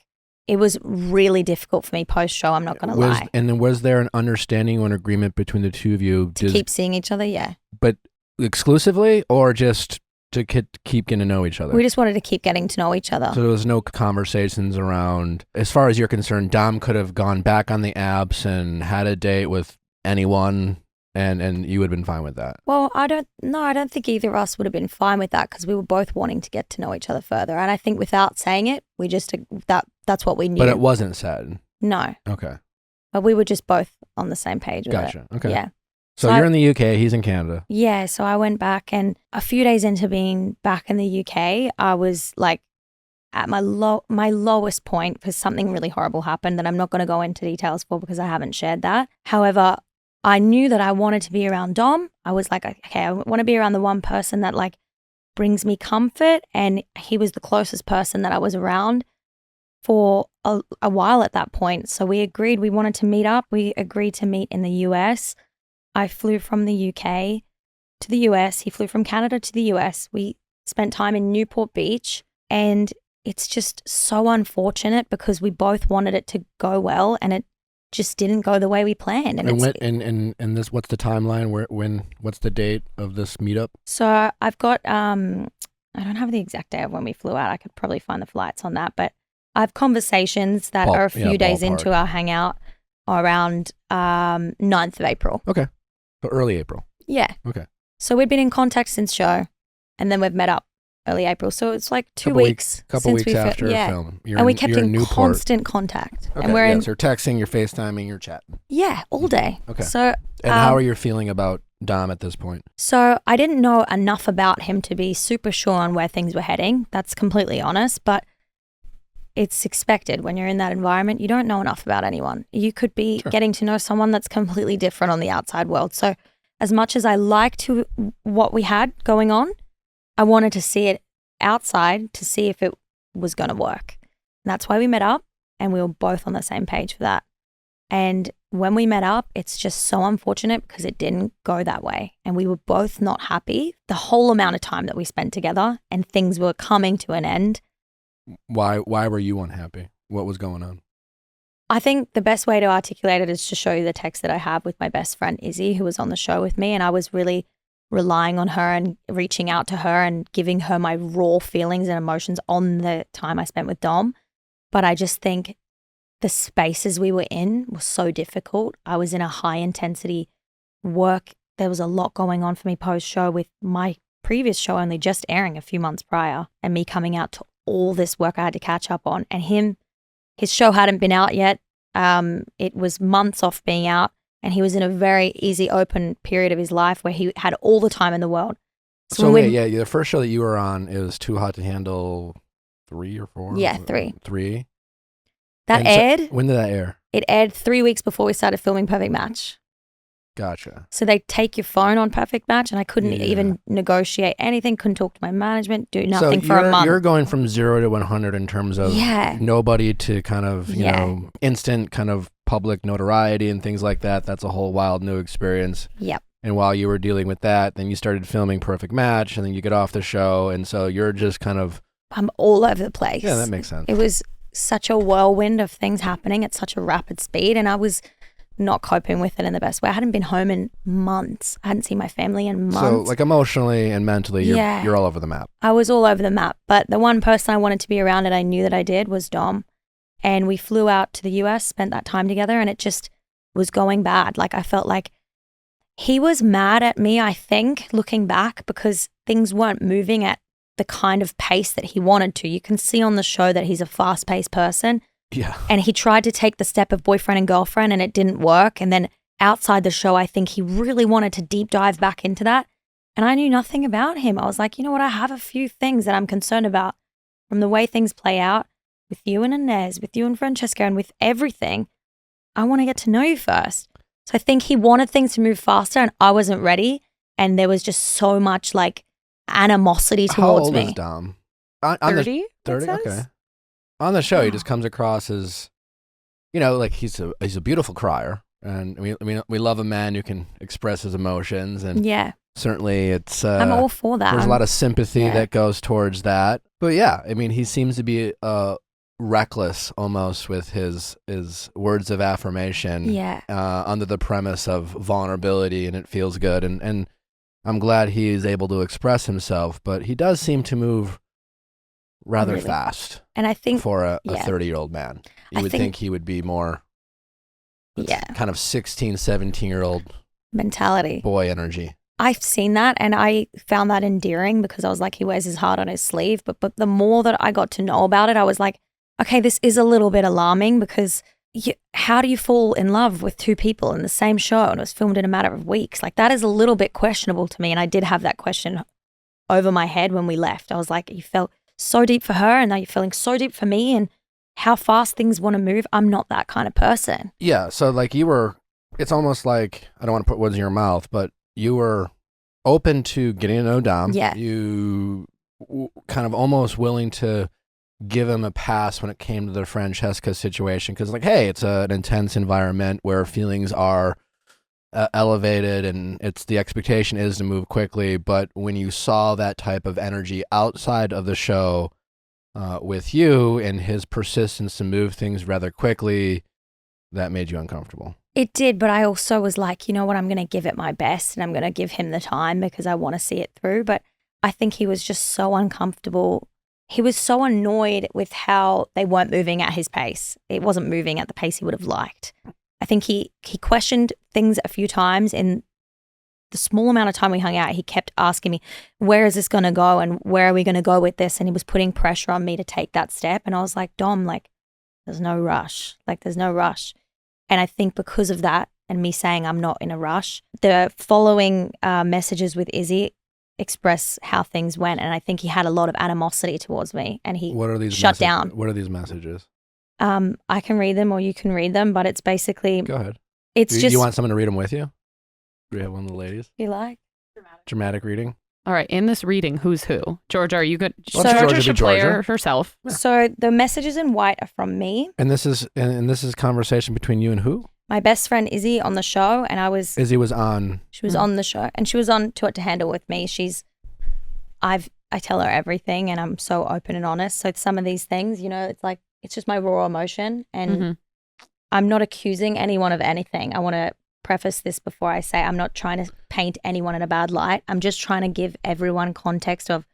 it was really difficult for me post-show, I'm not going to lie. And then was there an understanding or an agreement between the two of you? To keep seeing each other, yeah. But exclusively or just to keep getting to know each other? We just wanted to keep getting to know each other. So there was no conversations around, as far as you're concerned, Dom could have gone back on the apps and had a date with anyone and you would have been fine with that? Well, I don't think either of us would have been fine with that because we were both wanting to get to know each other further. And I think without saying it, we just, that's what we knew. But it wasn't said? No. Okay. But we were just both on the same page with Gotcha. it. Okay. Yeah. So you're in the UK, he's in Canada. Yeah. So I went back, and a few days into being back in the UK, I was like at my lowest point because something really horrible happened that I'm not going to go into details for because I haven't shared that. However, I knew that I wanted to be around Dom. I was like, okay, I want to be around the one person that like brings me comfort. And he was the closest person that I was around for a while at that point. So we agreed we wanted to meet up. We agreed to meet in the US. I flew from the UK to the US. He flew from Canada to the US. We spent time in Newport Beach, and it's just so unfortunate because we both wanted it to go well, and it just didn't go the way we planned. And this, what's the timeline? What's the date of this meetup? So I've got, I don't have the exact day of when we flew out. I could probably find the flights on that, but I have conversations that are a few days into our hangout around 9th of April. Okay. So early April. Yeah. Okay. So we'd been in contact since show, and then we've met up early April. So it's like 2 weeks. Couple weeks after film. And we kept in constant contact. Okay. And we're you're texting, you're FaceTiming, you're chatting. Yeah, all day. Okay. So and how are you feeling about Dom at this point? So I didn't know enough about him to be super sure on where things were heading. That's completely honest, but it's expected when you're in that environment. You don't know enough about anyone. You could be getting to know someone that's completely different on the outside world. So as much as I liked what we had going on, I wanted to see it outside to see if it was going to work. And that's why we met up, and we were both on the same page for that. And when we met up, it's just so unfortunate because it didn't go that way. And we were both not happy the whole amount of time that we spent together, and things were coming to an end. Why were you unhappy? What was going on? I think the best way to articulate it is to show you the text that I have with my best friend Izzy, who was on the show with me, and I was really relying on her and reaching out to her and giving her my raw feelings and emotions on the time I spent with Dom. But I just think the spaces we were in were so difficult. I was in a high intensity work. There was a lot going on for me post-show, with my previous show only just airing a few months prior, and me coming out to all this work I had to catch up on. And his show hadn't been out yet. It was months off being out. And he was in a very easy, open period of his life where he had all the time in the world. So the first show that you were on, it was Too Hot to Handle 3 or 4? Yeah, 3. 3. That aired. So, when did that air? It aired 3 weeks before we started filming Perfect Match. Gotcha. So they take your phone on Perfect Match, and I couldn't even negotiate anything, couldn't talk to my management, do nothing for a month. You're going from 0 to 100 in terms of nobody to kind of, you know, instant kind of public notoriety and things like that. That's a whole wild new experience. Yep. And while you were dealing with that, then you started filming Perfect Match, and then you get off the show, and so you're just kind of... I'm all over the place. Yeah, that makes sense. It was such a whirlwind of things happening at such a rapid speed, and I was not coping with it in the best way. I hadn't been home in months. I hadn't seen my family in months. So like emotionally and mentally, you're all over the map. I was all over the map, but the one person I wanted to be around, and I knew that I did, was Dom. And we flew out to the US, spent that time together, and it just was going bad. Like I felt like he was mad at me, I think, looking back, because things weren't moving at the kind of pace that he wanted to. You can see on the show that he's a fast-paced person. Yeah. And he tried to take the step of boyfriend and girlfriend and it didn't work. And then outside the show, I think he really wanted to deep dive back into that. And I knew nothing about him. I was like, you know what? I have a few things that I'm concerned about from the way things play out with you and Inez, with you and Francesca, and with everything. I want to get to know you first. So I think he wanted things to move faster and I wasn't ready. And there was just so much like animosity towards How old me. is Dom? 30? 30? Okay. On the show, he just comes across as, like he's a beautiful crier. And we love a man who can express his emotions. And Yeah. certainly it's... I'm all for that. There's a lot of sympathy Yeah. that goes towards that. But yeah, I mean, he seems to be reckless almost with his words of affirmation. Yeah. Under the premise of vulnerability, and it feels good. And I'm glad he is able to express himself, but he does seem to move rather Really? fast And I think, for a yeah. 30-year-old man. You I would think he would be more yeah, kind of 16, 17-year-old mentality. boy energy. I've seen that and I found that endearing because I was like, he wears his heart on his sleeve. But the more that I got to know about it, I was like, okay, this is a little bit alarming because how do you fall in love with two people in the same show? And it was filmed in a matter of weeks. Like that is a little bit questionable to me. And I did have that question over my head when we left. I was like, you felt so deep for her and now you're feeling so deep for me, and how fast things want to move. I'm not that kind of person. Yeah, so like it's almost like, I don't want to put words in your mouth, but you were open to getting to know Dom. Yeah. You kind of almost willing to give him a pass when it came to the Francesca situation, because like, hey, it's an intense environment where feelings are elevated and the expectation is to move quickly. But when you saw that type of energy outside of the show with you and his persistence to move things rather quickly, that made you uncomfortable. It did, but I also was like, you know what, I'm going to give it my best and I'm going to give him the time because I want to see it through. But I think he was just so uncomfortable. He was so annoyed with how they weren't moving at his pace. It wasn't moving at the pace he would have liked. I think he questioned things a few times in the small amount of time we hung out. He kept asking me, where is this going to go and where are we going to go with this? And he was putting pressure on me to take that step. And I was like, Dom, like, there's no rush. Like, there's no rush. And I think because of that and me saying I'm not in a rush, the following messages with Izzy express how things went. And I think he had a lot of animosity towards me and he shut down. What are these messages? I can read them or you can read them, but it's basically... Go ahead. It's just... You want someone to read them with you? Do we have one of the ladies? You like? Dramatic reading? All right, in this reading, who's who? Georgia, are you good? So- Georgia Georgia be should play Georgia. herself. So the messages in white are from me, And this is conversation between you and who? my best friend Izzy on the show, and Izzy was on. she was on the show, and she was on To It To Handle with me. I tell her everything, and I'm so open and honest. So some of these things, it's like, it's just my raw emotion, and I'm not accusing anyone of anything. I want to preface this before I say I'm not trying to paint anyone in a bad light. I'm just trying to give everyone context of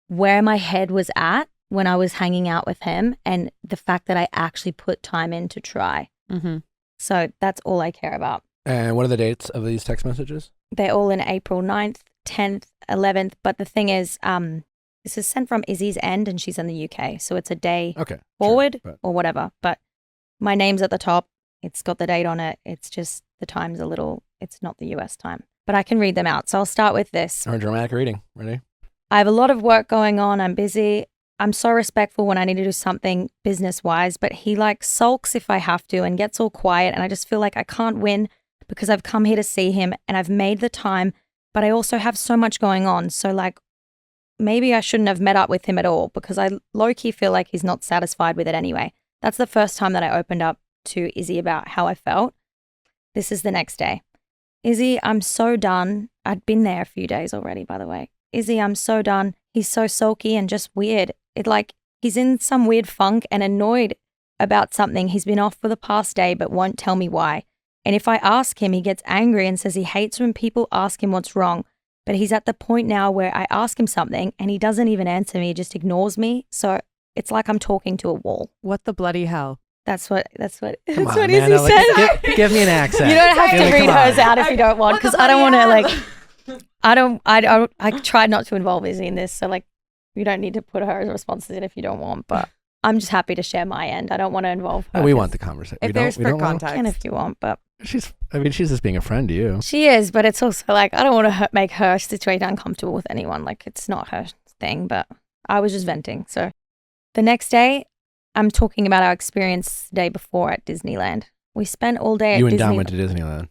where my head was at when I was hanging out with him and the fact that I actually put time in to try. Mm-hmm. So that's all I care about. And what are the dates of these text messages? They're all in April 9th, 10th, 11th. But the thing is, this is sent from Izzy's end and she's in the UK. So it's a day forward or whatever. But my name's at the top. It's got the date on it. It's just the time's it's not the US time. But I can read them out. So I'll start with this. All right, dramatic reading. Ready? I have a lot of work going on. I'm busy. I'm so respectful when I need to do something business-wise, but he sulks if I have to and gets all quiet. And I just feel like I can't win because I've come here to see him and I've made the time, but I also have so much going on. So maybe I shouldn't have met up with him at all because I low-key feel like he's not satisfied with it anyway. That's the first time that I opened up to Izzy about how I felt. This is the next day. Izzy, I'm so done. I'd been there a few days already, by the way. Izzy, I'm so done. He's so sulky and just weird. He's in some weird funk and annoyed about something. He's been off for the past day but won't tell me why. And if I ask him, he gets angry and says he hates when people ask him what's wrong. But he's at the point now where I ask him something and he doesn't even answer me, he just ignores me. So it's like I'm talking to a wall. What the bloody hell? That's what Come that's on, what man. Izzy Now, like, says. give me an accent. You don't have Give to me- read come on. hers out if you don't want, because I don't want to like. I tried not to involve Izzy in this, so like, you don't need to put her responses in if you don't want. But I'm just happy to share my end. I don't want to involve her. We want the conversation. If there's for context. Can if you want, but She's just being a friend to you. she is. But it's also like I don't want to make her situation uncomfortable with anyone. Like it's not her thing. But I was just venting. So the next day, I'm talking about our experience the day before at Disneyland. We spent all day at You Disneyland. and Dom went to Disneyland.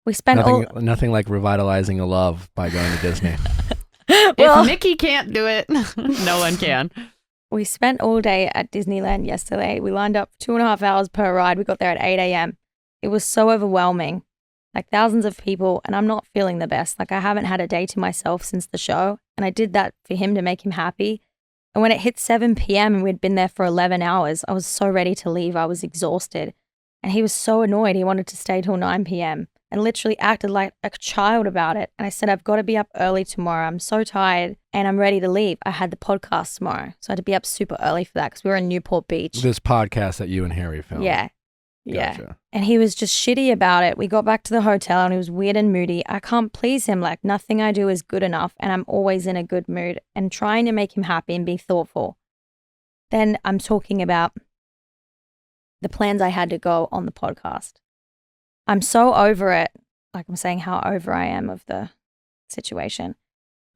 We spent Nothing like revitalizing a love by going to Disney. If Mickey can't do it, no one can. We spent all day at Disneyland yesterday. We lined up 2.5 hours per ride. We got there at 8 a.m. It was so overwhelming, like thousands of people, and I'm not feeling the best. Like I haven't had a day to myself since the show, and I did that for him to make him happy. And when it hit 7 p.m. and we'd been there for 11 hours, I was so ready to leave. I was exhausted, and he was so annoyed. He wanted to stay till 9 p.m. and literally acted like a child about it. And I said, I've got to be up early tomorrow. I'm so tired and I'm ready to leave. I had the podcast tomorrow, so I had to be up super early for that because we were in Newport Beach. This podcast that you and Harry filmed. Yeah. Yeah. Gotcha. And he was just shitty about it. We got back to the hotel and he was weird and moody. I can't please him. Like nothing I do is good enough and I'm always in a good mood and trying to make him happy and be thoughtful. Then I'm talking about the plans I had to go on the podcast. I'm so over it. Like I'm saying how over I am of the situation.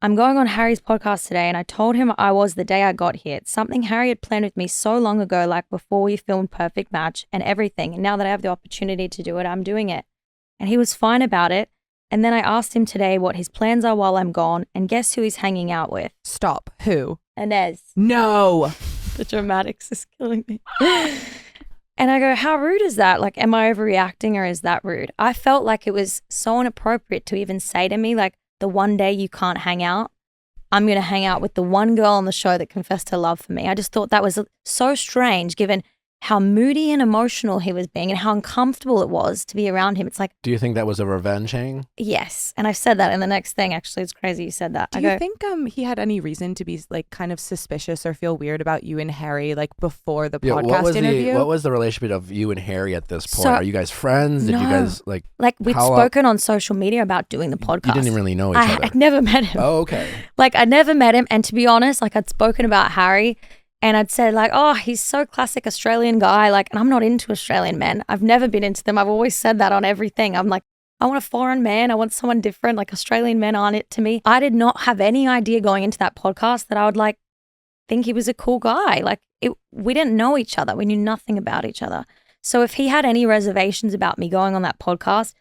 I'm going on Harry's podcast today and I told him I was the day I got here. It's something Harry had planned with me so long ago, like before we filmed Perfect Match and everything. And now that I have the opportunity to do it, I'm doing it. And he was fine about it. And then I asked him today what his plans are while I'm gone. And guess who he's hanging out with? Stop. Who? Inez. No. The dramatics is killing me. And I go, how rude is that? Like, am I overreacting or is that rude? I felt like it was so inappropriate to even say to me, like, the one day you can't hang out, I'm going to hang out with the one girl on the show that confessed her love for me. I just thought that was so strange given how moody and emotional he was being and how uncomfortable it was to be around him. It's like, Do you think that was a revenge hang? yes. And I said that in the next thing, actually. It's crazy you said that. Do you think he had any reason to be like kind of suspicious or feel weird about you and Harry like before the podcast interview? What was the relationship of you and Harry at this point? So- Are you guys friends? Did you No. guys like we'd how, spoken on social media about doing the podcast. You didn't really know each other. I'd never met him. Oh, okay. Like I'd never met him. And to be honest, like I'd spoken about Harry and I'd said like, oh, he's so classic Australian guy. Like, and I'm not into Australian men. I've never been into them. I've always said that on everything. I'm like, I want a foreign man. I want someone different. Like Australian men aren't it to me. I did not have any idea going into that podcast that I would like think he was a cool guy. Like we didn't know each other. We knew nothing about each other. So if he had any reservations about me going on that podcast,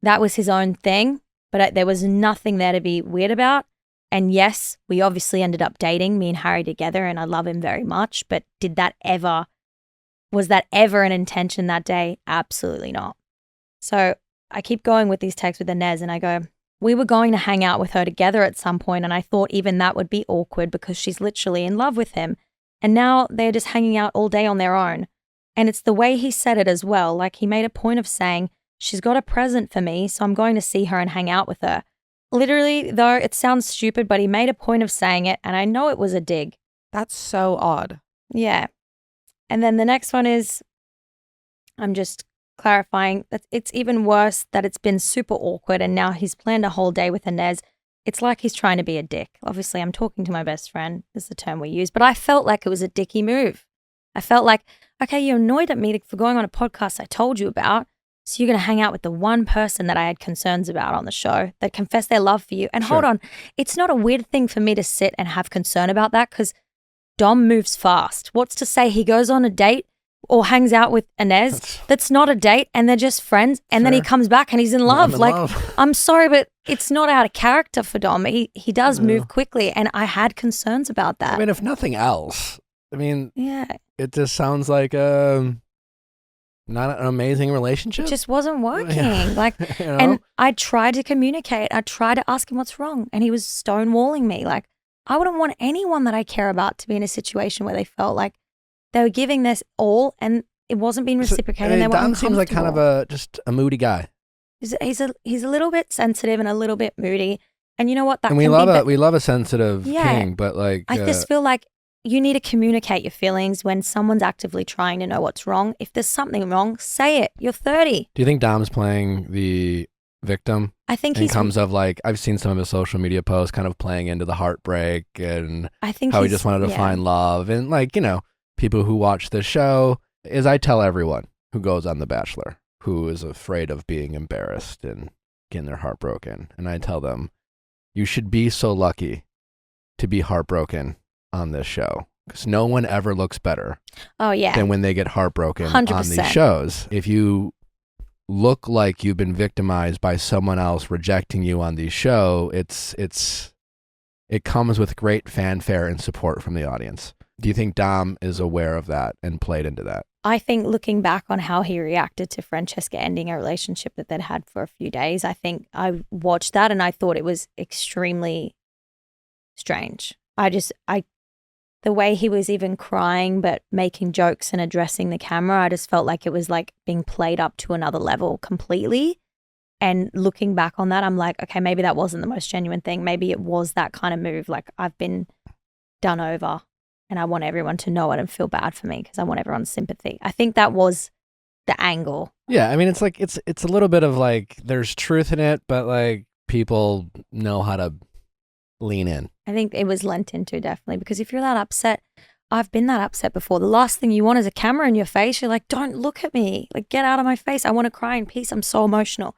that was his own thing. But there was nothing there to be weird about. And yes, we obviously ended up dating, me and Harry together, and I love him very much. But was that ever an intention that day? Absolutely not. So I keep going with these texts with Inez and I go, we were going to hang out with her together at some point, and I thought even that would be awkward because she's literally in love with him. And now they're just hanging out all day on their own. And it's the way he said it as well. Like he made a point of saying, she's got a present for me, so I'm going to see her and hang out with her. Literally, though, it sounds stupid, but he made a point of saying it, and I know it was a dig. That's so odd. Yeah. And then the next one is, I'm just clarifying that it's even worse that it's been super awkward, and now he's planned a whole day with Inez. It's like he's trying to be a dick. Obviously, I'm talking to my best friend. This is the term we use, but I felt like it was a dicky move. I felt like, okay, you're annoyed at me for going on a podcast I told you about. So you're going to hang out with the one person that I had concerns about on the show that confessed their love for you. And hold on, it's not a weird thing for me to sit and have concern about that because Dom moves fast. What's to say he goes on a date or hangs out with Inez? That's not a date and they're just friends. And then he comes back and he's in love. I'm sorry, but it's not out of character for Dom. He does move quickly and I had concerns about that. I mean, if nothing else, yeah, it just sounds like not an amazing relationship. it just wasn't working. Yeah. Like, You know? and I tried to communicate. I tried to ask him what's wrong, and he was stonewalling me. Like, I wouldn't want anyone that I care about to be in a situation where they felt like they were giving this all, and it wasn't being reciprocated. And they were Dom seems like kind of uncomfortable. a moody guy, He's a little bit sensitive and a little bit moody, and you know what? That and we can love be we love a sensitive Yeah. king, but like I just feel like you need to communicate your feelings when someone's actively trying to know what's wrong. If there's something wrong, say it. You're 30. Do you think Dom's playing the victim? I think in terms of like, I've seen some of his social media posts kind of playing into the heartbreak and I think how he just wanted to find love. And like, you know, people who watch the show, as I tell everyone who goes on The Bachelor, who is afraid of being embarrassed and getting their heart broken. And I tell them, you should be so lucky to be heartbroken on this show, because no one ever looks better than when they get heartbroken 100%. on these shows. If you look like you've been victimized by someone else rejecting you on these shows, it comes with great fanfare and support from the audience. Do you think Dom is aware of that and played into that? I think looking back on how he reacted to Francesca ending a relationship that they'd had for a few days, I think I watched that and I thought it was extremely strange. The way he was even crying but making jokes and addressing the camera, I just felt like it was like being played up to another level completely. And looking back on that, I'm like, okay, maybe that wasn't the most genuine thing. Maybe it was that kind of move. Like, I've been done over and I want everyone to know it and feel bad for me because I want everyone's sympathy. I think that was the angle. Yeah, I mean, it's like it's a little bit of like there's truth in it, but like people know how to lean in. I think it was lent into, definitely, because if you're that upset, I've been that upset before. The last thing you want is a camera in your face. You're like, don't look at me. Like, get out of my face. I want to cry in peace. I'm so emotional.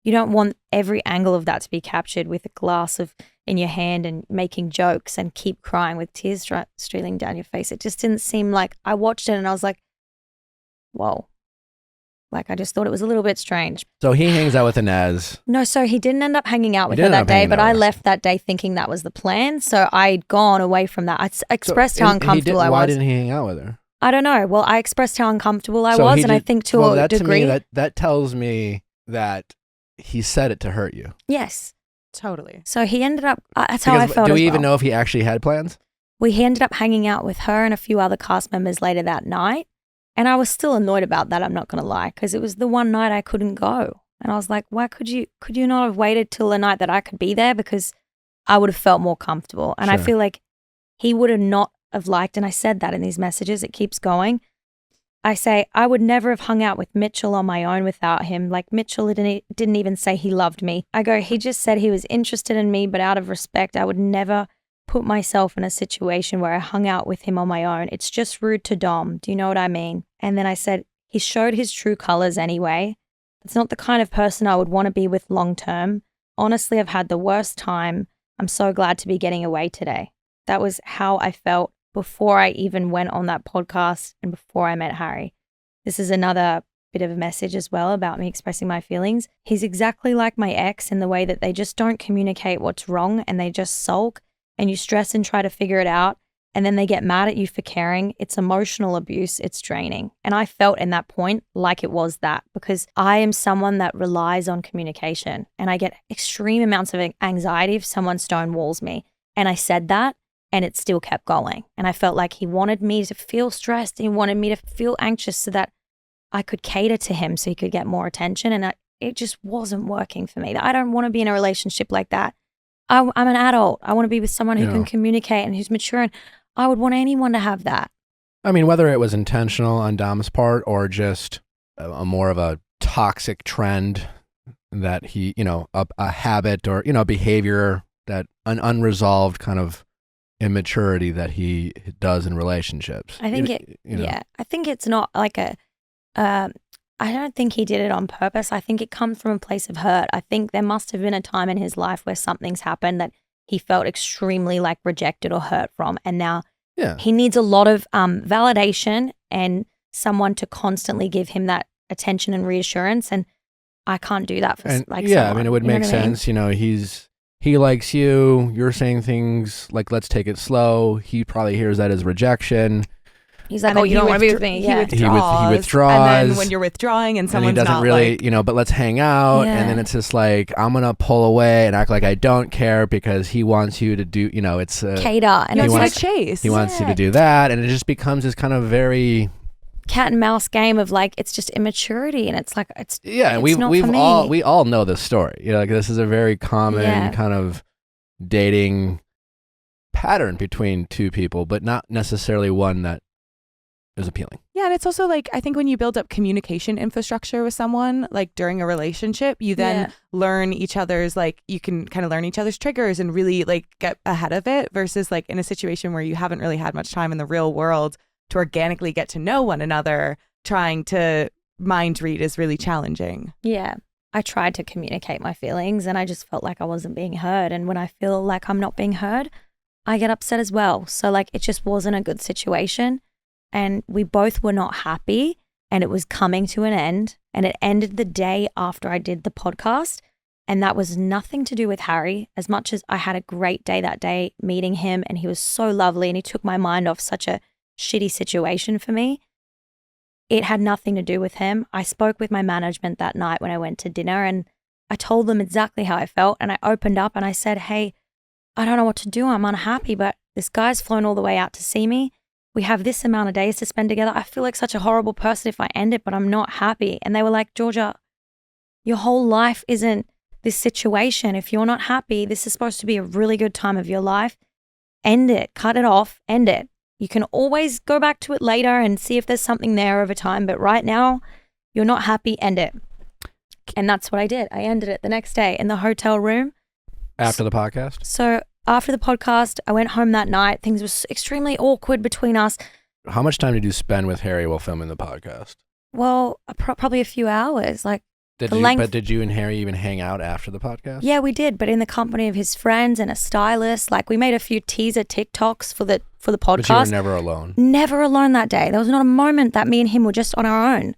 You don't want every angle of that to be captured with a glass in your hand and making jokes and keep crying with tears streaming down your face. It just didn't seem like, I watched it and I was like, whoa. Like, I just thought it was a little bit strange. So he hangs out with Inez. No, so he didn't end up hanging out with her that day, but I left that day thinking that was the plan. So I'd gone away from that. I expressed how uncomfortable I was. Why didn't he hang out with her? I don't know. Well, I expressed how uncomfortable I was, and I think to a degree. That tells me that he said it to hurt you. Yes. Totally. So he ended up, that's how I felt. Do we even know if he actually had plans? He ended up hanging out with her and a few other cast members later that night. And I was still annoyed about that, I'm not going to lie, because it was the one night I couldn't go. And I was like, why could you not have waited till the night that I could be there? Because I would have felt more comfortable. And I feel like he would have not have liked, and I said that in these messages, it keeps going. I say, I would never have hung out with Mitchell on my own without him. Like, Mitchell didn't even say he loved me. I go, he just said he was interested in me, but out of respect, I would never put myself in a situation where I hung out with him on my own. It's just rude to Dom. Do you know what I mean? And then I said, he showed his true colors anyway. It's not the kind of person I would want to be with long term. Honestly, I've had the worst time. I'm so glad to be getting away today. That was how I felt before I even went on that podcast and before I met Harry. This is another bit of a message as well about me expressing my feelings. He's exactly like my ex in the way that they just don't communicate what's wrong and they just sulk. And you stress and try to figure it out, and then they get mad at you for caring. It's emotional abuse. It's draining. And I felt in that point like it was that, because I am someone that relies on communication, and I get extreme amounts of anxiety if someone stonewalls me. And I said that, and it still kept going. And I felt like he wanted me to feel stressed. He wanted me to feel anxious so that I could cater to him so he could get more attention. And it just wasn't working for me. I don't want to be in a relationship like that. I'm an adult. I want to be with someone who can communicate and who's mature. And I would want anyone to have that. I mean, whether it was intentional on Dom's part or just a more of a toxic trend that he, a habit or, behavior, that an unresolved kind of immaturity that he does in relationships. I think I think it's not like I don't think he did it on purpose. I think it comes from a place of hurt. I think there must have been a time in his life where something's happened that he felt extremely like rejected or hurt from. And now he needs a lot of validation and someone to constantly give him that attention and reassurance. And I can't do that for someone. I mean, it would make sense. He likes you. You're saying things like, let's take it slow. He probably hears that as rejection. He's like, you don't want to be with me. Yeah. He withdraws. And then when you're withdrawing and someone's and he doesn't not really, but let's hang out. Yeah. And then it's just like, I'm going to pull away and act like I don't care because he wants you to do, it's cater. And it's like chase. He wants you to do that. And it just becomes this kind of very cat and mouse game of like, it's just immaturity. And it's like, we all know this story. Like this is a very common kind of dating pattern between two people, but not necessarily one that is appealing. Yeah, and it's also like, I think when you build up communication infrastructure with someone, like during a relationship, you then learn each other's, like, you can kind of learn each other's triggers and really like get ahead of it, versus like in a situation where you haven't really had much time in the real world to organically get to know one another, trying to mind read is really challenging. Yeah. I tried to communicate my feelings and I just felt like I wasn't being heard. And when I feel like I'm not being heard, I get upset as well. So like it just wasn't a good situation. And we both were not happy and it was coming to an end. And it ended the day after I did the podcast. And that was nothing to do with Harry, as much as I had a great day that day meeting him and he was so lovely and he took my mind off such a shitty situation for me. It had nothing to do with him. I spoke with my management that night when I went to dinner and I told them exactly how I felt. And I opened up and I said, hey, I don't know what to do. I'm unhappy, but this guy's flown all the way out to see me. We have this amount of days to spend together. I feel like such a horrible person if I end it, but I'm not happy. And they were like, Georgia, your whole life isn't this situation. If you're not happy, this is supposed to be a really good time of your life. End it, cut it off, end it. You can always go back to it later and see if there's something there over time. But right now, you're not happy, end it. And that's what I did. I ended it the next day in the hotel room. After the podcast? So after the podcast, I went home that night. Things were extremely awkward between us. How much time did you spend with Harry while filming the podcast? Well, probably a few hours. Like But did you and Harry even hang out after the podcast? Yeah, we did, but in the company of his friends and a stylist. Like we made a few teaser TikToks for the podcast. But you were never alone. Never alone that day. There was not a moment that me and him were just on our own.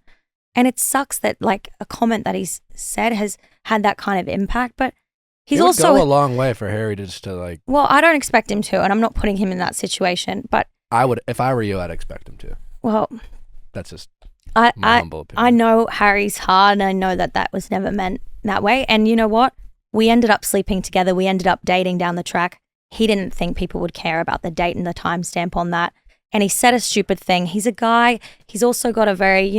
And it sucks that like a comment that he's said has had that kind of impact, but he's also go a long way for Harry just to like. Well, I don't expect him to, and I'm not putting him in that situation, but I would, if I were you, I'd expect him to. Well, that's just my humble opinion. I know Harry's hard, and I know that was never meant that way. And you know what? We ended up sleeping together. We ended up dating down the track. He didn't think people would care about the date and the timestamp on that. And he said a stupid thing. He's a guy. He's also got a very,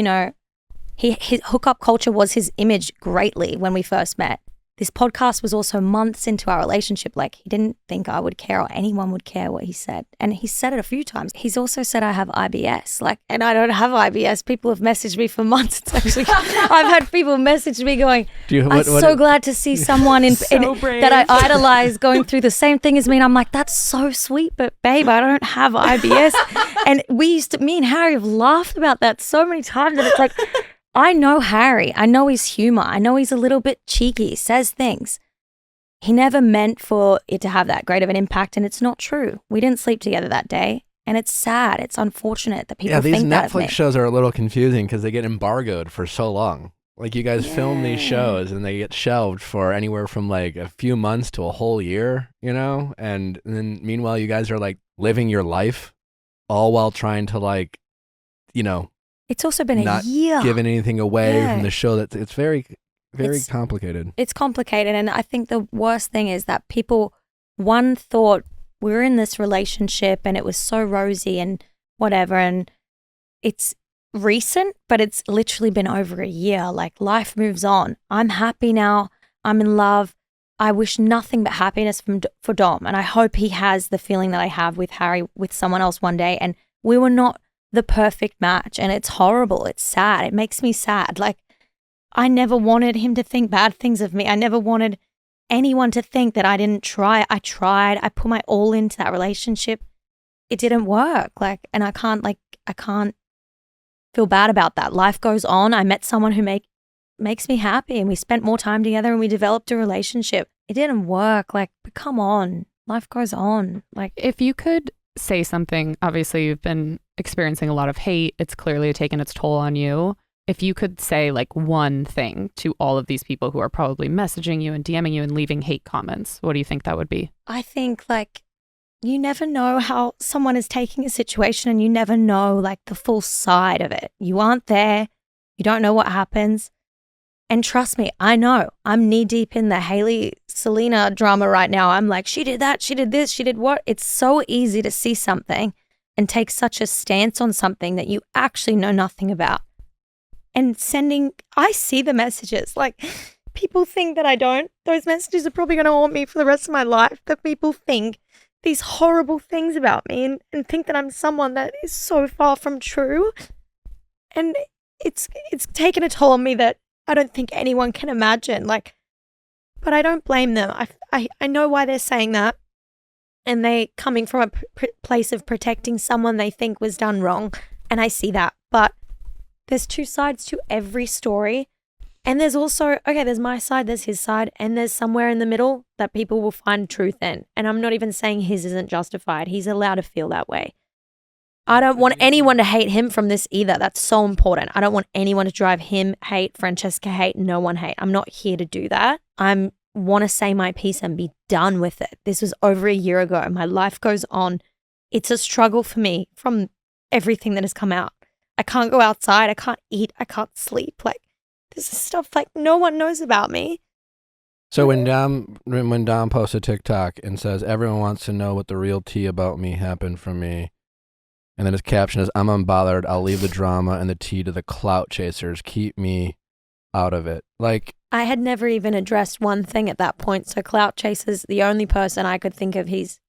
his hookup culture was his image greatly when we first met. This podcast was also months into our relationship. Like he didn't think I would care or anyone would care what he said. And he said it a few times. He's also said I have IBS. And I don't have IBS. People have messaged me for months. It's actually, I've had people message me going, I'm so glad to see someone that I idolize going through the same thing as me. And I'm like, that's so sweet, but babe, I don't have IBS. And me and Harry have laughed about that so many times. And it's like, I know Harry. I know his humor. I know he's a little bit cheeky, says things. He never meant for it to have that great of an impact, and it's not true. We didn't sleep together that day, and it's sad. It's unfortunate that people think that of me. These Netflix shows are a little confusing because they get embargoed for so long. Like you guys film these shows, and they get shelved for anywhere from like a few months to a whole year, And then meanwhile, you guys are like living your life, all while trying to It's also been a year. Not giving anything away from the show. It's very, very complicated. It's complicated. And I think the worst thing is that people, one thought we were in this relationship and it was so rosy and whatever. And it's recent, but it's literally been over a year. Like life moves on. I'm happy now. I'm in love. I wish nothing but happiness for Dom. And I hope he has the feeling that I have with Harry, with someone else one day. And we were not the perfect match, and it's horrible. It's sad. It makes me sad. Like I never wanted him to think bad things of me. I never wanted anyone to think that I didn't try. I tried. I put my all into that relationship. It didn't work. And I can't feel bad about that. Life goes on. I met someone who makes me happy, and we spent more time together, and we developed a relationship. It didn't work. But come on. Life goes on. If you could say something, obviously you've been experiencing a lot of hate. It's clearly taken its toll on you. If you could say one thing to all of these people who are probably messaging you and DMing you and leaving hate comments, what do you think that would be? I think you never know how someone is taking a situation, and you never know the full side of it. You aren't there. You don't know what happens. And trust me, I know. I'm knee deep in the Hailey Selena drama right now. I'm like, she did that, she did this, she did what? It's so easy to see something and take such a stance on something that you actually know nothing about. And I see the messages. People think that I don't. Those messages are probably going to haunt me for the rest of my life. That people think these horrible things about me and think that I'm someone that is so far from true. And it's taken a toll on me that I don't think anyone can imagine. Like, but I don't blame them. I know why they're saying that. And they coming from a place of protecting someone they think was done wrong. And I see that. But there's two sides to every story. And there's also, okay, there's my side, there's his side, and there's somewhere in the middle that people will find truth in. And I'm not even saying his isn't justified. He's allowed to feel that way. I don't want anyone to hate him from this either. That's so important. I don't want anyone to drive him hate, Francesca hate, no one hate. I'm not here to do that. I want to say my piece and be done with it. This was over a year ago and my life goes on. It's a struggle for me from everything that has come out. I can't go outside. I can't eat. I can't sleep. Like, this is stuff like no one knows about me. So when Dom posts a TikTok and says, everyone wants to know what the real tea about me happened from me, and then his caption is, I'm unbothered, I'll leave the drama and the tea to the clout chasers, keep me out of it. Like, I had never even addressed one thing at that point. So clout chasers, the only person I could think of he's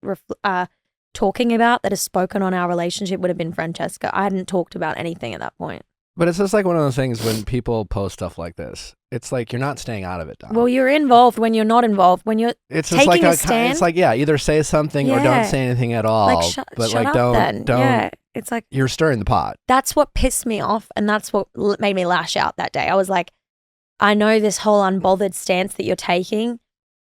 talking about that has spoken on our relationship would have been Francesca. I hadn't talked about anything at that point. but it's just like one of those things when people post stuff like this. It's like you're not staying out of it, Dom. Well, you're involved when you're not involved. When you're it's taking just like a stand. It's like, yeah, either say something or don't say anything at all. Like, but shut like, up then. don't. Yeah, it's like you're stirring the pot. that's what pissed me off, and that's what made me lash out that day. I was like, I know this whole unbothered stance that you're taking.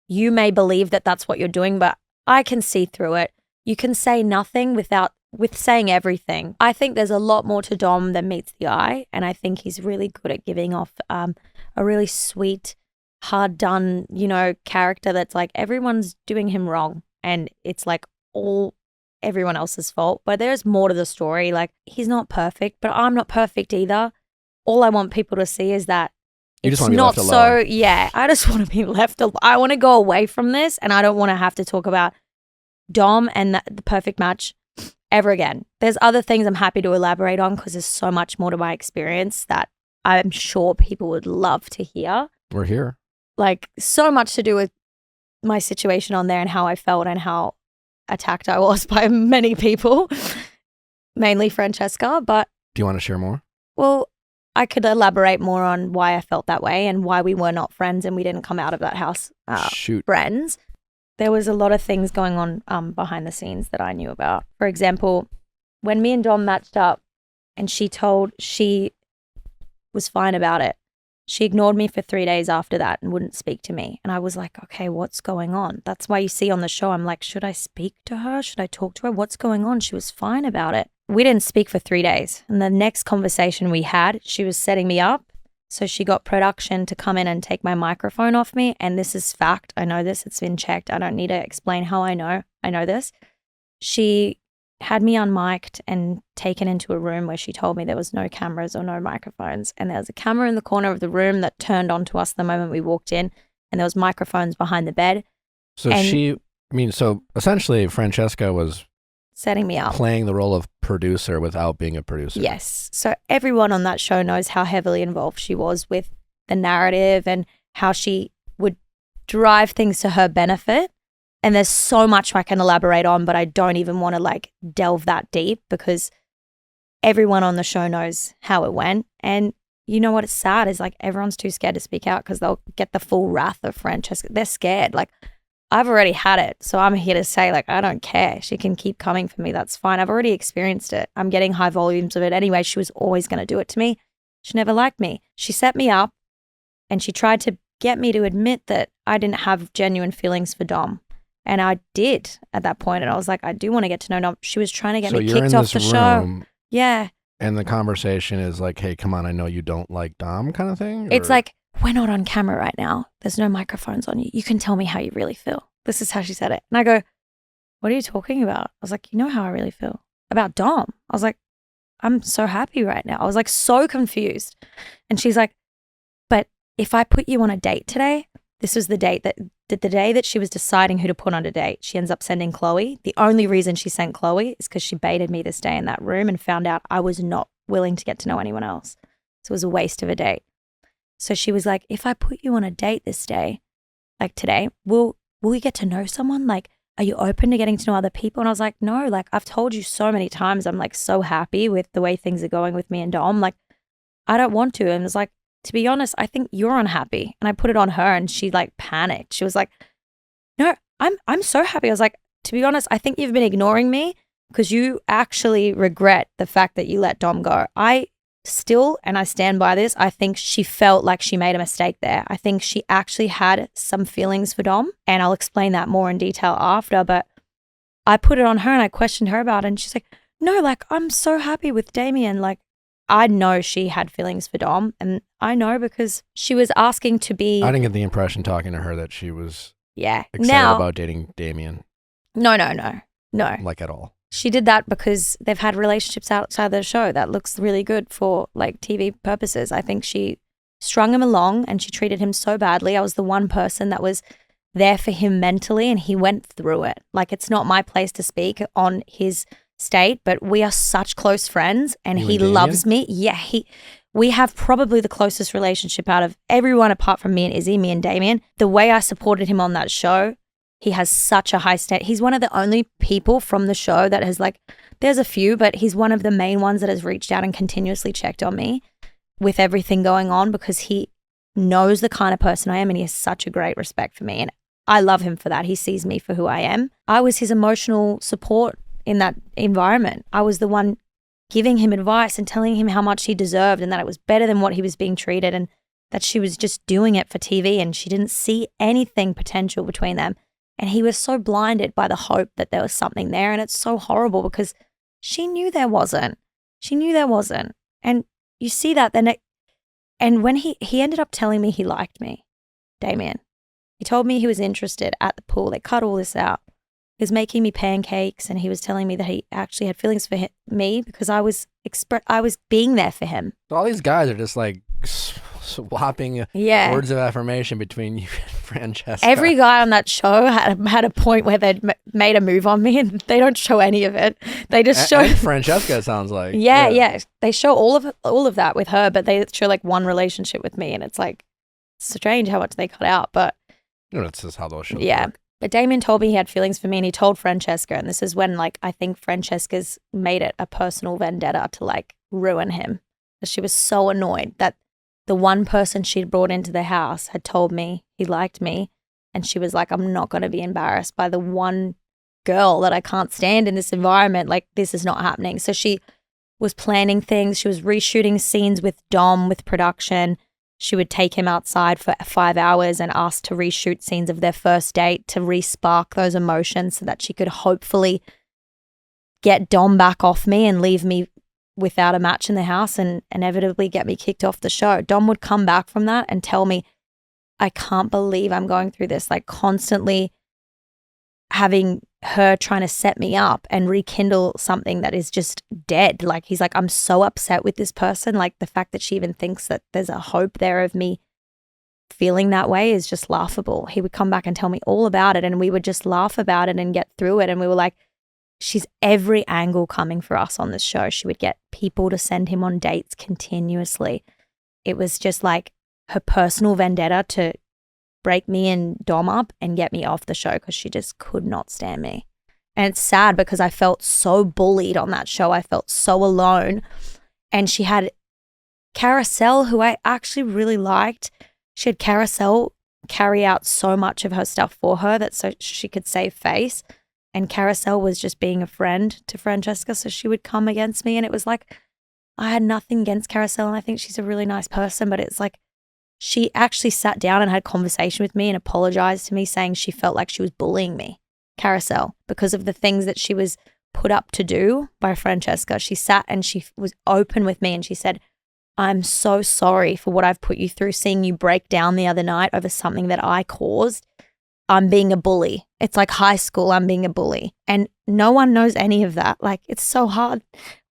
You may believe that that's what you're doing, but I can see through it. You can say nothing with saying everything. I think there's a lot more to Dom than meets the eye, and I think he's really good at giving off a really sweet, hard done, character that's like everyone's doing him wrong, and it's like everyone else's fault. But there's more to the story. Like, he's not perfect, but I'm not perfect either. All I want people to see is that you it's just want to be not left so. alone. Yeah, I just want to be left alone. I want to go away from this, and I don't want to have to talk about Dom and the perfect match ever again. There's other things I'm happy to elaborate on because there's so much more to my experience that I'm sure people would love to hear. We're here. Like, so much to do with my situation on there and how I felt and how attacked I was by many people, mainly Francesca. But do you want to share more? Well, I could elaborate more on why I felt that way and why we were not friends and we didn't come out of that house friends. There was a lot of things going on behind the scenes that I knew about. For example, when me and Dom matched up and she was fine about it, she ignored me for 3 days after that and wouldn't speak to me. And I was like, okay, what's going on? That's why you see on the show, I'm like, should I speak to her? Should I talk to her? What's going on? She was fine about it. We didn't speak for 3 days. And the next conversation we had, she was setting me up. So she got production to come in and take my microphone off me. And this is fact. I know this. It's been checked. I don't need to explain how I know. I know this. She had me unmiked and taken into a room where she told me there was no cameras or no microphones. And there was a camera in the corner of the room that turned on to us the moment we walked in. And there was microphones behind the bed. So so essentially Francesca was setting me up, playing the role of producer without being a producer. Yes. So everyone on that show knows how heavily involved she was with the narrative and how she would drive things to her benefit. And there's so much I can elaborate on, but I don't even want to delve that deep because everyone on the show knows how it went. And you know what is sad is everyone's too scared to speak out because they'll get the full wrath of Francesca. They're scared. I've already had it. So I'm here to say, I don't care. She can keep coming for me. That's fine. I've already experienced it. I'm getting high volumes of it anyway. She was always going to do it to me. She never liked me. She set me up and she tried to get me to admit that I didn't have genuine feelings for Dom. And I did at that point. And I was like, I do want to get to know Dom. She was trying to get me kicked off the show. Yeah. And the conversation is like, hey, come on, I know you don't like Dom kind of thing? It's like, we're not on camera right now. There's no microphones on you. You can tell me how you really feel. This is how she said it. And I go, what are you talking about? I was like, you know how I really feel about Dom. I was like, I'm so happy right now. I was so confused. And she's like, but if I put you on a date today, this was the day that she was deciding who to put on a date. She ends up sending Chloe. The only reason she sent Chloe is because she baited me to stay in that room and found out I was not willing to get to know anyone else. So it was a waste of a date. So she was like, if I put you on a date this day, today, will we get to know someone? are you open to getting to know other people? And I was like, no, like I've told you so many times, I'm like so happy with the way things are going with me and Dom. Like, I don't want to. And it was like, to be honest, I think you're unhappy. And I put it on her and she like panicked. She was like, no, I'm so happy. I was like, to be honest, I think you've been ignoring me because you actually regret the fact that you let Dom go. I still, and I stand by this, I think she felt like she made a mistake there. I think she actually had some feelings for Dom, and I'll explain that more in detail after, but I put it on her and I questioned her about it, and she's like, no, like, I'm so happy with Damien. Like, I know she had feelings for Dom, and I know because she was asking to be... I didn't get the impression talking to her that she was excited now, about dating Damien. No. Like at all. She did that because they've had relationships outside the show that looks really good for like TV purposes. I think she strung him along and she treated him so badly. I was the one person that was there for him mentally and he went through it. Like, it's not my place to speak on his state, but we are such close friends and he loves me. Yeah, we have probably the closest relationship out of everyone apart from me and Izzy, me and Damien. The way I supported him on that show, he has such a high state. He's one of the only people from the show that has like, there's a few, but he's one of the main ones that has reached out and continuously checked on me with everything going on because he knows the kind of person I am and he has such a great respect for me. And I love him for that. He sees me for who I am. I was his emotional support in that environment. I was the one giving him advice and telling him how much he deserved and that it was better than what he was being treated and that she was just doing it for TV and she didn't see anything potential between them. And he was so blinded by the hope that there was something there. And it's so horrible because she knew there wasn't. And you see that then. And when he ended up telling me he liked me, Damien, he told me he was interested at the pool. They cut all this out. He was making me pancakes and he was telling me that he actually had feelings for me because I was being there for him. All these guys are just like swapping words of affirmation between you and Francesca. Every guy on that show had a point where they'd made a move on me and they don't show any of it. They just show... And Francesca, it sounds like. Yeah. They show all of that with her, but they show like one relationship with me and it's like strange how much they cut out, but... That's just how those shows work. But Damien told me he had feelings for me and he told Francesca, and this is when like I think Francesca's made it a personal vendetta to like ruin him. She was so annoyed that the one person she'd brought into the house had told me he liked me, and she was like, I'm not going to be embarrassed by the one girl that I can't stand in this environment. Like, this is not happening. So she was planning things. She was reshooting scenes with Dom with production. She would take him outside for 5 hours and ask to reshoot scenes of their first date to re-spark those emotions so that she could hopefully get Dom back off me and leave me without a match in the house and inevitably get me kicked off the show. Dom would come back from that and tell me, I can't believe I'm going through this, like constantly having her trying to set me up and rekindle something that is just dead. Like, he's like, I'm so upset with this person. Like, the fact that she even thinks that there's a hope there of me feeling that way is just laughable. He would come back and tell me all about it and we would just laugh about it and get through it. And we were like, she's every angle coming for us on this show. She would get people to send him on dates continuously. It was just like her personal vendetta to break me and Dom up and get me off the show because she just could not stand me. And it's sad because I felt so bullied on that show. I felt so alone. And she had Carousel, who I actually really liked. She had Carousel carry out so much of her stuff for her that so she could save face. And Carousel was just being a friend to Francesca, so she would come against me. And it was like, I had nothing against Carousel and I think she's a really nice person, but it's like, she actually sat down and had a conversation with me and apologized to me saying she felt like she was bullying me, Carousel, because of the things that she was put up to do by Francesca. She sat and she was open with me and she said, I'm so sorry for what I've put you through, seeing you break down the other night over something that I caused. I'm being a bully. It's like high school, I'm being a bully. And no one knows any of that. Like, it's so hard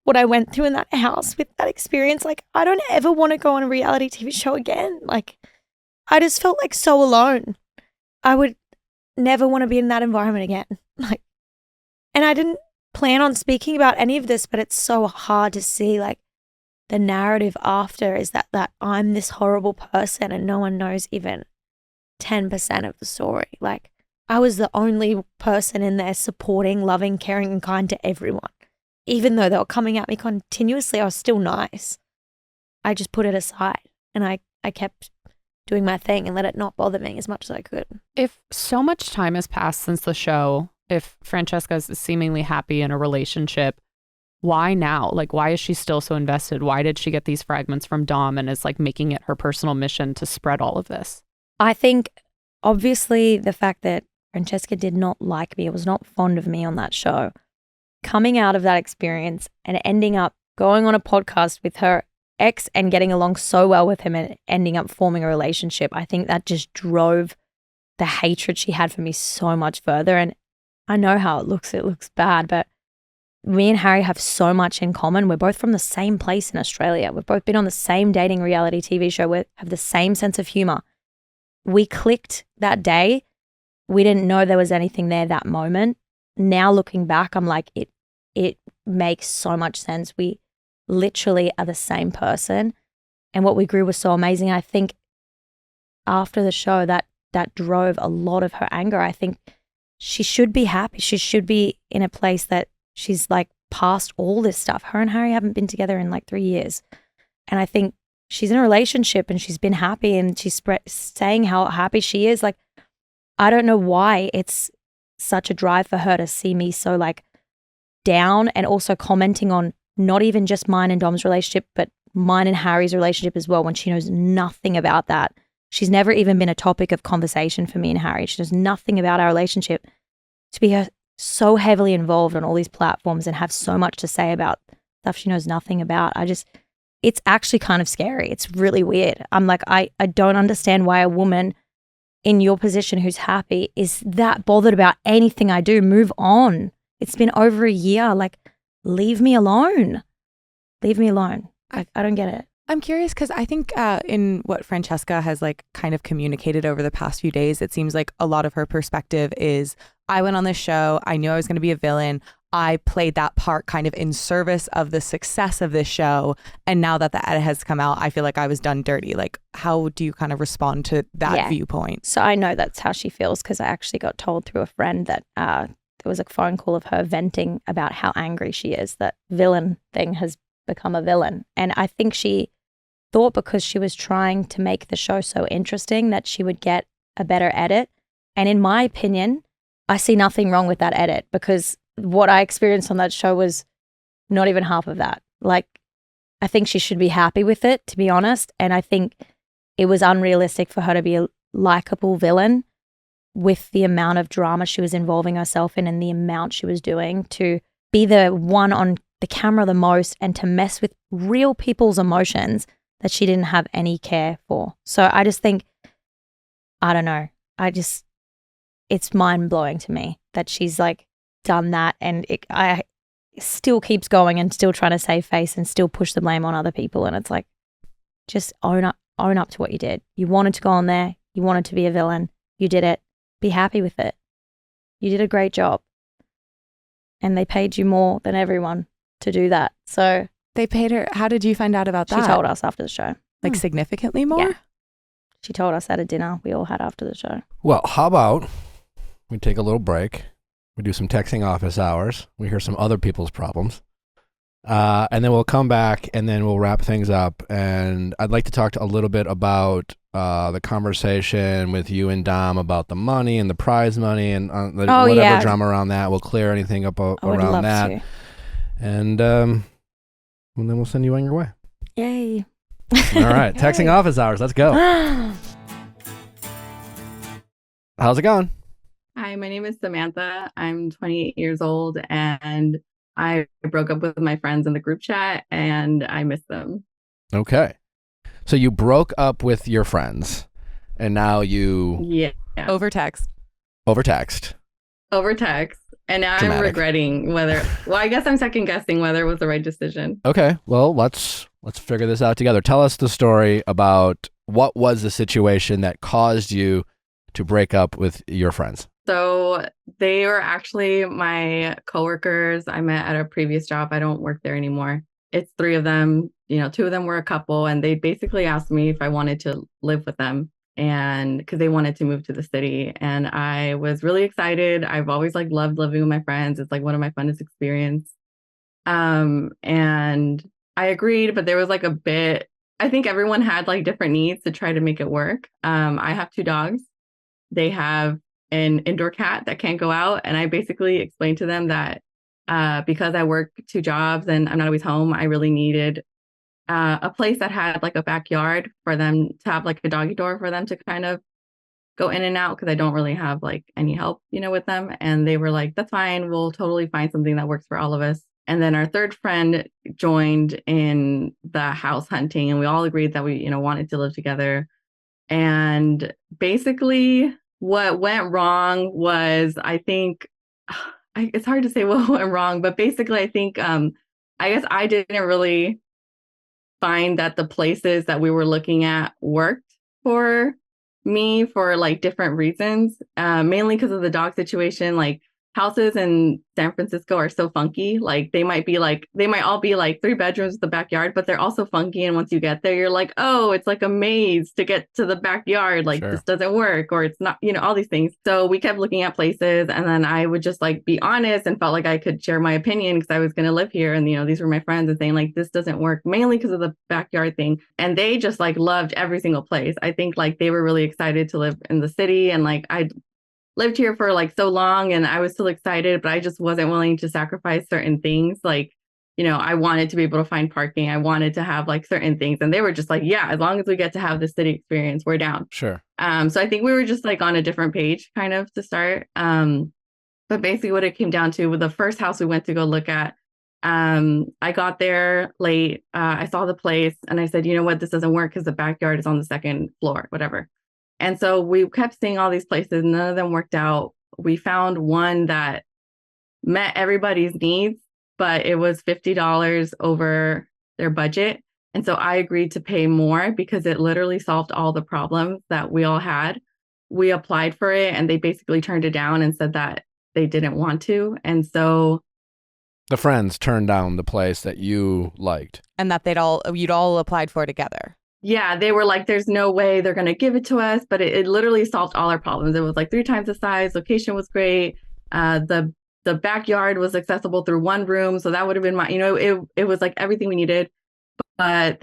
what I went through in that house with that experience. Like, I don't ever want to go on a reality TV show again. Like, I just felt like so alone. I would never want to be in that environment again. Like, and I didn't plan on speaking about any of this, but it's so hard to see, like, the narrative after is that I'm this horrible person and no one knows even 10% of the story. Like, I was the only person in there supporting, loving, caring, and kind to everyone. Even though they were coming at me continuously, I was still nice. I just put it aside and I kept doing my thing and let it not bother me as much as I could. If so much time has passed since the show, if Francesca is seemingly happy in a relationship, why now? Like, why is she still so invested? Why did she get these fragments from Dom and is like making it her personal mission to spread all of this? I think obviously the fact that Francesca did not like me, was not fond of me on that show, coming out of that experience and ending up going on a podcast with her ex and getting along so well with him and ending up forming a relationship, I think that just drove the hatred she had for me so much further. And I know how it looks bad, but me and Harry have so much in common. We're both from the same place in Australia. We've both been on the same dating reality TV show. We have the same sense of humor. We clicked that day. We didn't know there was anything there that moment. Now looking back, I'm like, it makes so much sense. We literally are the same person. And what we grew was so amazing. I think after the show, that drove a lot of her anger. I think she should be happy. She should be in a place that she's like past all this stuff. Her and Harry haven't been together in like 3 years. And I think she's in a relationship and she's been happy and she's saying how happy she is. Like, I don't know why it's such a drive for her to see me so like down, and also commenting on not even just mine and Dom's relationship, but mine and Harry's relationship as well, when she knows nothing about that. She's never even been a topic of conversation for me and Harry. She knows nothing about our relationship. To be so heavily involved on all these platforms and have so much to say about stuff she knows nothing about, it's actually kind of scary. It's really weird. I'm like, I don't understand why a woman in your position who's happy is that bothered about anything I do. Move on. It's been over a year. Like, leave me alone. Leave me alone. I don't get it. I'm curious because I think in what Francesca has like kind of communicated over the past few days, it seems like a lot of her perspective is, I went on this show, I knew I was going to be a villain, I played that part kind of in service of the success of this show, and now that the edit has come out, I feel like I was done dirty. Like, how do you kind of respond to that viewpoint? So I know that's how she feels because I actually got told through a friend that there was a phone call of her venting about how angry she is that villain thing has become a villain. And I think she thought because she was trying to make the show so interesting that she would get a better edit. And in my opinion, I see nothing wrong with that edit because what I experienced on that show was not even half of that. Like, I think she should be happy with it, to be honest. And I think it was unrealistic for her to be a likable villain with the amount of drama she was involving herself in and the amount she was doing, to be the one on the camera the most and to mess with real people's emotions that she didn't have any care for. So I just think, I don't know. It's mind blowing to me that she's like done that, and I still keeps going and still trying to save face and still push the blame on other people. And it's like, just own up to what you did. You wanted to go on there. You wanted to be a villain. You did it. Be happy with it. You did a great job. And they paid you more than everyone to do that. So they paid her. How did you find out about that? She told us after the show. Like significantly more? Yeah. She told us at a dinner we all had after the show. Well, how about we take a little break? We do some texting office hours. We hear some other people's problems. And then we'll come back and then we'll wrap things up. And I'd like to talk a little bit about the conversation with you and Dom about the money and the prize money and whatever drama around that. We'll clear anything up around that. To. And then we'll send you on your way. Yay. All right. Texting office hours. Let's go. How's it going? Hi, my name is Samantha. I'm 28 years old and I broke up with my friends in the group chat and I miss them. Okay. So you broke up with your friends and now you... Yeah. Over text. Over text. And now Dramatic. I'm regretting I guess I'm second guessing whether it was the right decision. Okay. Well, let's figure this out together. Tell us the story about what was the situation that caused you to break up with your friends. So they were actually my coworkers I met at a previous job. I don't work there anymore. It's 3 of them. 2 of them were a couple, and they basically asked me if I wanted to live with them. and because they wanted to move to the city. And I was really excited. I've always like loved living with my friends. It's like one of my funnest experience. And I agreed, but there was like a bit, I think everyone had like different needs to try to make it work. I have 2 dogs. They have an indoor cat that can't go out. And I basically explained to them that because I work 2 jobs and I'm not always home, I really needed a place that had like a backyard for them to have like a doggy door for them to kind of go in and out, because I don't really have like any help, with them. And they were like, that's fine. We'll totally find something that works for all of us. And then our third friend joined in the house hunting, and we all agreed that we, wanted to live together. And basically what went wrong was, I think, it's hard to say what went wrong, but basically I think, I guess I didn't really find that the places that we were looking at worked for me for like different reasons, mainly because of the dog situation. Like houses in San Francisco are so funky. Like they might all be like 3 bedrooms with the backyard, but they're also funky. And once you get there, you're like, oh, it's like a maze to get to the backyard. Like this doesn't work, or it's not, all these things. So we kept looking at places, and then I would just like be honest and felt like I could share my opinion because I was going to live here. And, these were my friends, and saying like, this doesn't work, mainly because of the backyard thing. And they just like loved every single place. I think like they were really excited to live in the city, and like I lived here for like so long and I was still excited, but I just wasn't willing to sacrifice certain things. Like, I wanted to be able to find parking. I wanted to have like certain things. And they were just like, yeah, as long as we get to have the city experience, we're down. Sure. So I think we were just like on a different page kind of to start. But basically what it came down to with the first house we went to go look at, I got there late. I saw the place and I said, you know what, this doesn't work because the backyard is on the 2nd floor, whatever. And so we kept seeing all these places. None of them worked out. We found one that met everybody's needs, but it was $50 over their budget. And so I agreed to pay more because it literally solved all the problems that we all had. We applied for it and they basically turned it down and said that they didn't want to. And so the friends turned down the place that you liked. And that you'd all applied for together. Yeah, they were like, there's no way they're going to give it to us. But it literally solved all our problems. It was like 3 times the size. Location was great. The backyard was accessible through 1 room. So that would have been it was like everything we needed. But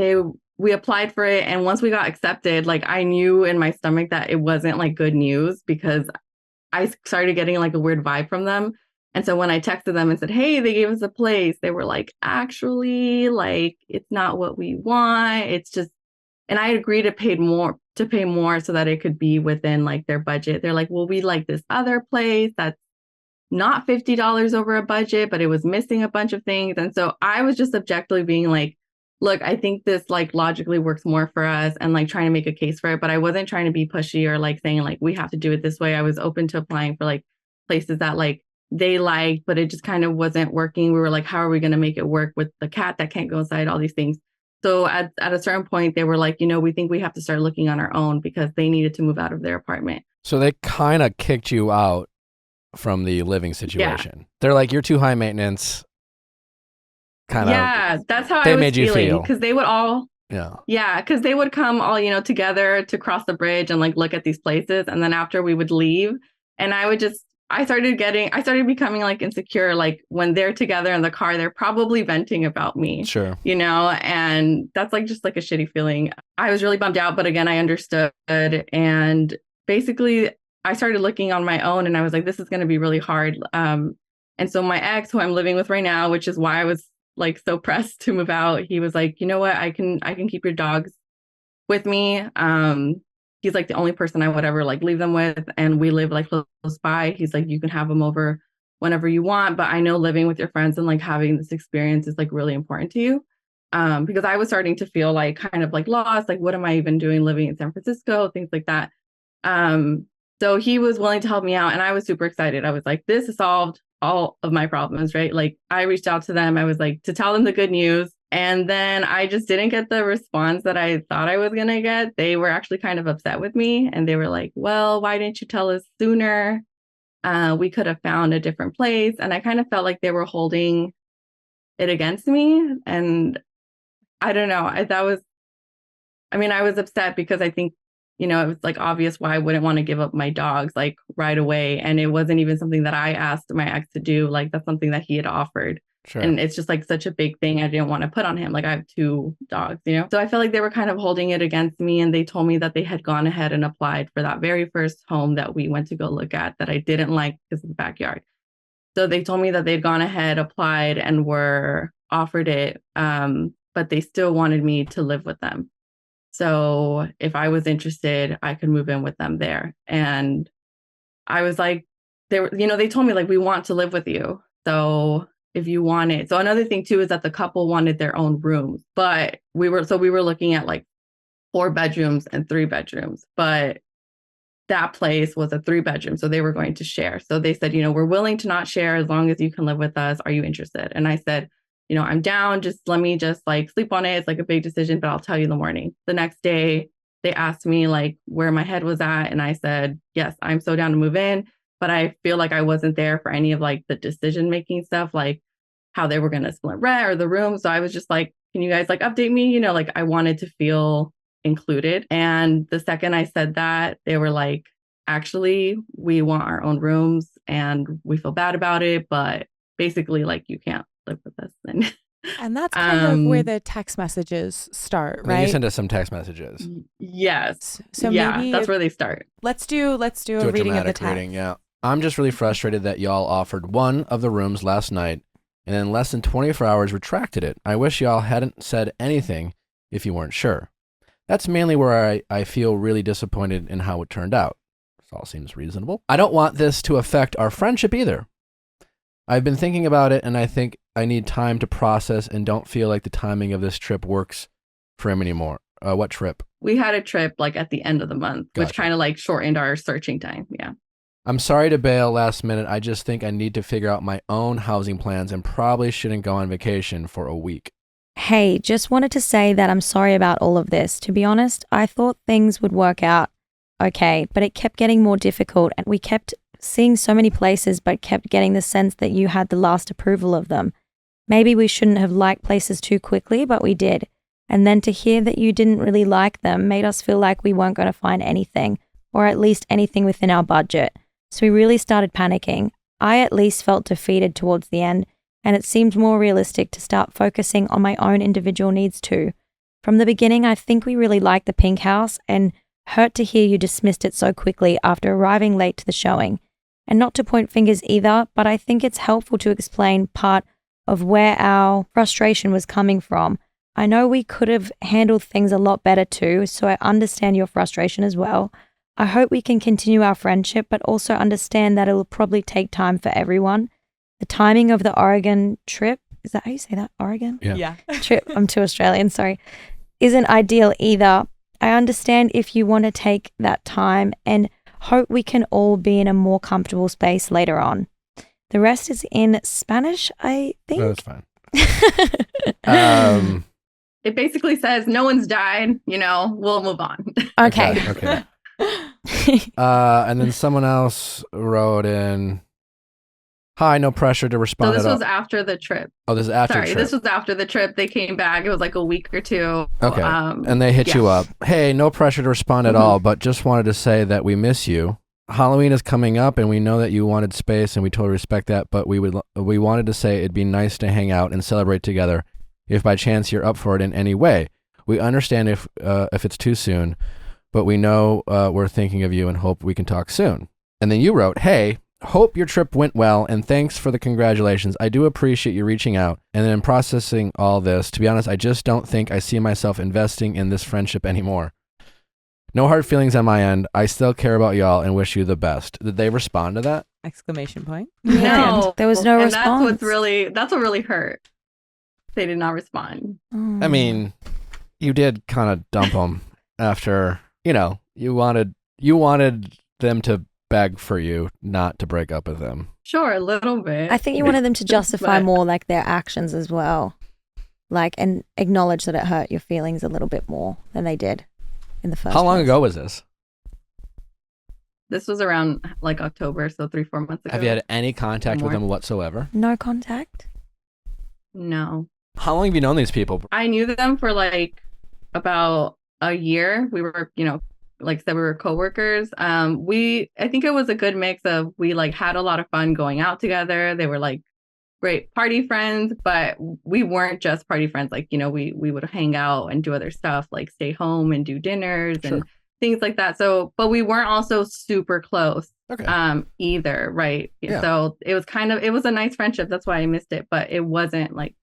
we applied for it. And once we got accepted, like I knew in my stomach that it wasn't like good news, because I started getting like a weird vibe from them. And so when I texted them and said, hey, they gave us a place, they were like, actually, like, it's not what we want. It's just, and I agreed to pay more so that it could be within like their budget. They're like, well, we like this other place that's not $50 over a budget, but it was missing a bunch of things. And so I was just objectively being like, look, I think this like logically works more for us, and like trying to make a case for it. But I wasn't trying to be pushy or like saying like, we have to do it this way. I was open to applying for like places that like they liked, but it just kind of wasn't working. We were like, how are we going to make it work with the cat that can't go inside, all these things. So at a certain point, they were like, we think we have to start looking on our own, because they needed to move out of their apartment. So they kind of kicked you out from the living situation. Yeah. They're like, you're too high maintenance. Yeah, that's how I was feeling. Because they would all, because they would come all, together to cross the bridge and like look at these places. And then after we would leave, and I started becoming like insecure. Like when they're together in the car, they're probably venting about me. Sure. And that's like just like a shitty feeling. I was really bummed out, but again, I understood. And basically I started looking on my own, and I was like, this is going to be really hard. And so my ex, who I'm living with right now, which is why I was like so pressed to move out, he was like, you know what, I can keep your dogs with me. He's like the only person I would ever like leave them with. And we live like close by. He's like, you can have them over whenever you want. But I know living with your friends and like having this experience is like really important to you. Because I was starting to feel like kind of like lost. Like, what am I even doing living in San Francisco? Things like that. So he was willing to help me out. And I was super excited. I was like, this has solved all of my problems, right? Like I reached out to them. I was like, to tell them the good news. And then I just didn't get the response that I thought I was going to get. They were actually kind of upset with me. And they were like, well, why didn't you tell us sooner? We could have found a different place. And I kind of felt like they were holding it against me. And I don't know. I was upset because I think, you know, it was like obvious why I wouldn't want to give up my dogs like right away. And it wasn't even something that I asked my ex to do. Like that's something that he had offered. Sure. And it's just like such a big thing I didn't want to put on him. Like I have 2 dogs, you know? So I felt like they were kind of holding it against me. And they told me that they had gone ahead and applied for that very first home that we went to go look at that I didn't like because of the backyard. So they told me that they'd gone ahead, applied, and were offered it. But they still wanted me to live with them. So if I was interested, I could move in with them there. And I was like, they told me like, we want to live with you. So if you want it. So another thing too is that the couple wanted their own rooms, but we were looking at like 4 bedrooms and 3 bedrooms, but that place was a 3-bedroom. So they were going to share. So they said, we're willing to not share as long as you can live with us. Are you interested? And I said, I'm down. Just let me just like sleep on it. It's like a big decision, but I'll tell you in the morning. The next day they asked me like where my head was at. And I said, yes, I'm so down to move in. But I feel like I wasn't there for any of like the decision-making stuff, like how they were going to split rent or the room. So I was just like, can you guys like update me? Like I wanted to feel included. And the second I said that, they were like, actually, we want our own rooms and we feel bad about it. But basically like you can't live with us. And that's kind of where the text messages start, right? You send us some text messages. Yes. So yeah, maybe that's where they start. Let's do a reading of the text. Reading, yeah. I'm just really frustrated that y'all offered one of the rooms last night and in less than 24 hours retracted it. I wish y'all hadn't said anything if you weren't sure. That's mainly where I feel really disappointed in how it turned out. This all seems reasonable. I don't want this to affect our friendship either. I've been thinking about it and I think I need time to process and don't feel like the timing of this trip works for him anymore. What trip? We had a trip like at the end of the month, Gotcha. which kind of like shortened our searching time. Yeah. I'm sorry to bail last minute. I just think I need to figure out my own housing plans and probably shouldn't go on vacation for a week. Hey, just wanted to say that I'm sorry about all of this. To be honest, I thought things would work out okay, but it kept getting more difficult and we kept seeing so many places but kept getting the sense that you had the last approval of them. Maybe we shouldn't have liked places too quickly, but we did. And then to hear that you didn't really like them made us feel like we weren't going to find anything, or at least anything within our budget. So we really started panicking. I at least felt defeated towards the end, and it seemed more realistic to start focusing on my own individual needs too. From the beginning, I think we really liked the pink house and hurt to hear you dismissed it so quickly after arriving late to the showing. And not to point fingers either, but I think it's helpful to explain part of where our frustration was coming from. I know we could have handled things a lot better too, so I understand your frustration as well. I hope we can continue our friendship, but also understand that it will probably take time for everyone. The timing of the Oregon trip, is that how you say that? Oregon? Yeah. Trip, I'm too Australian, sorry, isn't ideal either. I understand if you want to take that time and hope we can all be in a more comfortable space later on. The rest is in Spanish, I think. No, that's fine. It basically says no one's died, we'll move on. Okay. Okay. And then someone else wrote in, hi, no pressure to respond So this at all. was after the trip. Oh, this is after Sorry, trip. this was after the trip. They came back. It was like a week or 2. Okay. And they hit you up. Hey, no pressure to respond at all, but just wanted to say that we miss you. Halloween is coming up and we know that you wanted space and we totally respect that, but we wanted to say it'd be nice to hang out and celebrate together if by chance you're up for it in any way. We understand if it's too soon, but we know we're thinking of you and hope we can talk soon. And then you wrote, hey, hope your trip went well and thanks for the congratulations. I do appreciate you reaching out and then processing all this. To be honest, I just don't think I see myself investing in this friendship anymore. No hard feelings on my end. I still care about y'all and wish you the best. Did they respond to that? Exclamation point. No. There was no and response. That's what really hurt. They did not respond. I mean, you did kind of dump them after, you wanted them to beg for you not to break up with them. Sure, a little bit. I think you wanted them to justify But- more like their actions as well. And acknowledge that it hurt your feelings a little bit more than they did in the first How long place. ago was this? This was around like October, so 3-4 months ago. Have you had any contact with More. them whatsoever? No contact? No. How long have you known these people? I knew them for like about a year. We were, like I said, we were coworkers. I think it was a good mix of, we like had a lot of fun going out together. They were like great party friends, but we weren't just party friends. Like, we would hang out and do other stuff, like stay home and do dinners and things like that. So, but we weren't also super close either. Right. Yeah. So it was a nice friendship. That's why I missed it, but it wasn't like,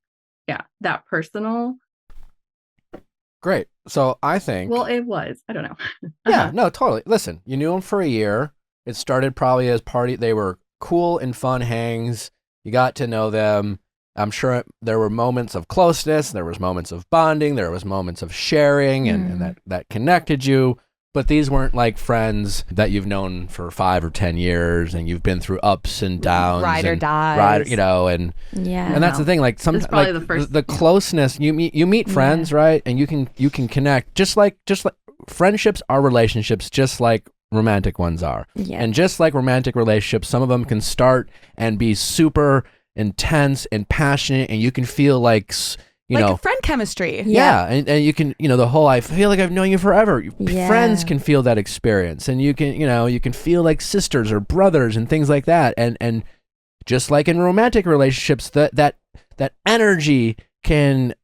that personal. Great. So I think. Well, it was. I don't know. Yeah, no, totally. Listen, you knew them for a year. It started probably as they were cool and fun hangs. You got to know them. I'm sure there were moments of closeness. There was moments of bonding. There was moments of sharing and that connected you. But these weren't like friends that you've known for 5 or 10 years and you've been through ups and downs. Ride or die. And that's the thing. Like sometimes like the closeness, you meet friends, right? And you can connect just like friendships are relationships, just like romantic ones are. Yeah. And just like romantic relationships, some of them can start and be super intense and passionate, and you can feel like friend chemistry. Yeah. And you can, the whole, I feel like I've known you forever. Friends can feel that experience, and you can feel like sisters or brothers and things like that. And just like in romantic relationships, that energy can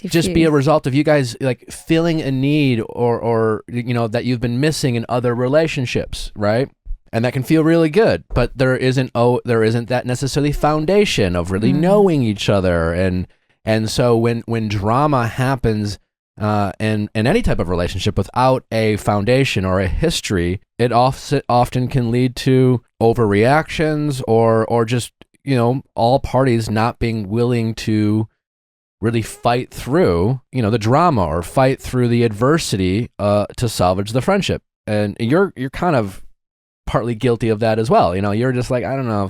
just be a result of you guys like feeling a need or that you've been missing in other relationships, right? And that can feel really good, but there isn't that necessarily foundation of really knowing each other. And so when drama happens in any type of relationship without a foundation or a history, it often can lead to overreactions or just, all parties not being willing to really fight through, the drama or fight through the adversity to salvage the friendship. And you're kind of partly guilty of that as well. You're just like, I don't know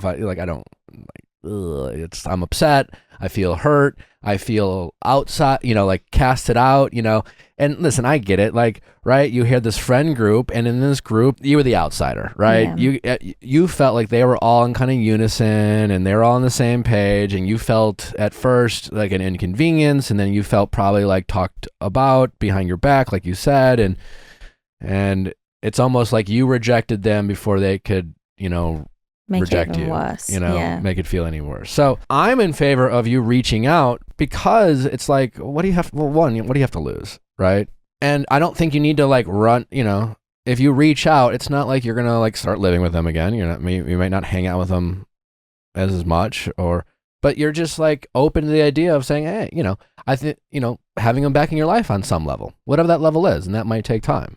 if I'm upset. I feel hurt. I feel outside, casted out, and listen, I get it. Like, right. You hear this friend group, and in this group, you were the outsider, right? Yeah. You felt like they were all in kind of unison and they were all on the same page. And you felt at first like an inconvenience. And then you felt probably like talked about behind your back, like you said. And it's almost like you rejected them before they could, make reject it even you, worse. Make it feel any worse. So I'm in favor of you reaching out, because it's like, what do you have to lose, right? And I don't think you need to like run, if you reach out, it's not like you're going to like start living with them again. You might not hang out with them as much, but you're just like open to the idea of saying, hey, I think, having them back in your life on some level, whatever that level is, and that might take time.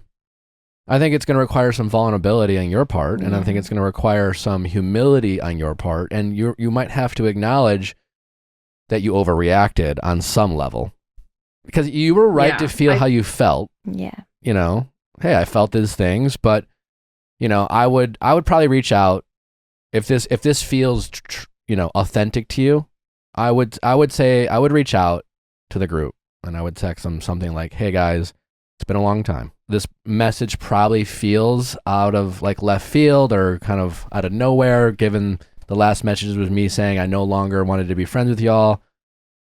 I think it's going to require some vulnerability on your part, and I think it's going to require some humility on your part, and you might have to acknowledge that you overreacted on some level, because you were right to feel how you felt. Yeah. Hey, I felt these things, but I would probably reach out if this feels authentic to you. I would say I would reach out to the group, and I would text them something like, "Hey guys, it's been a long time. This message probably feels out of like left field or kind of out of nowhere, given the last message was me saying I no longer wanted to be friends with y'all.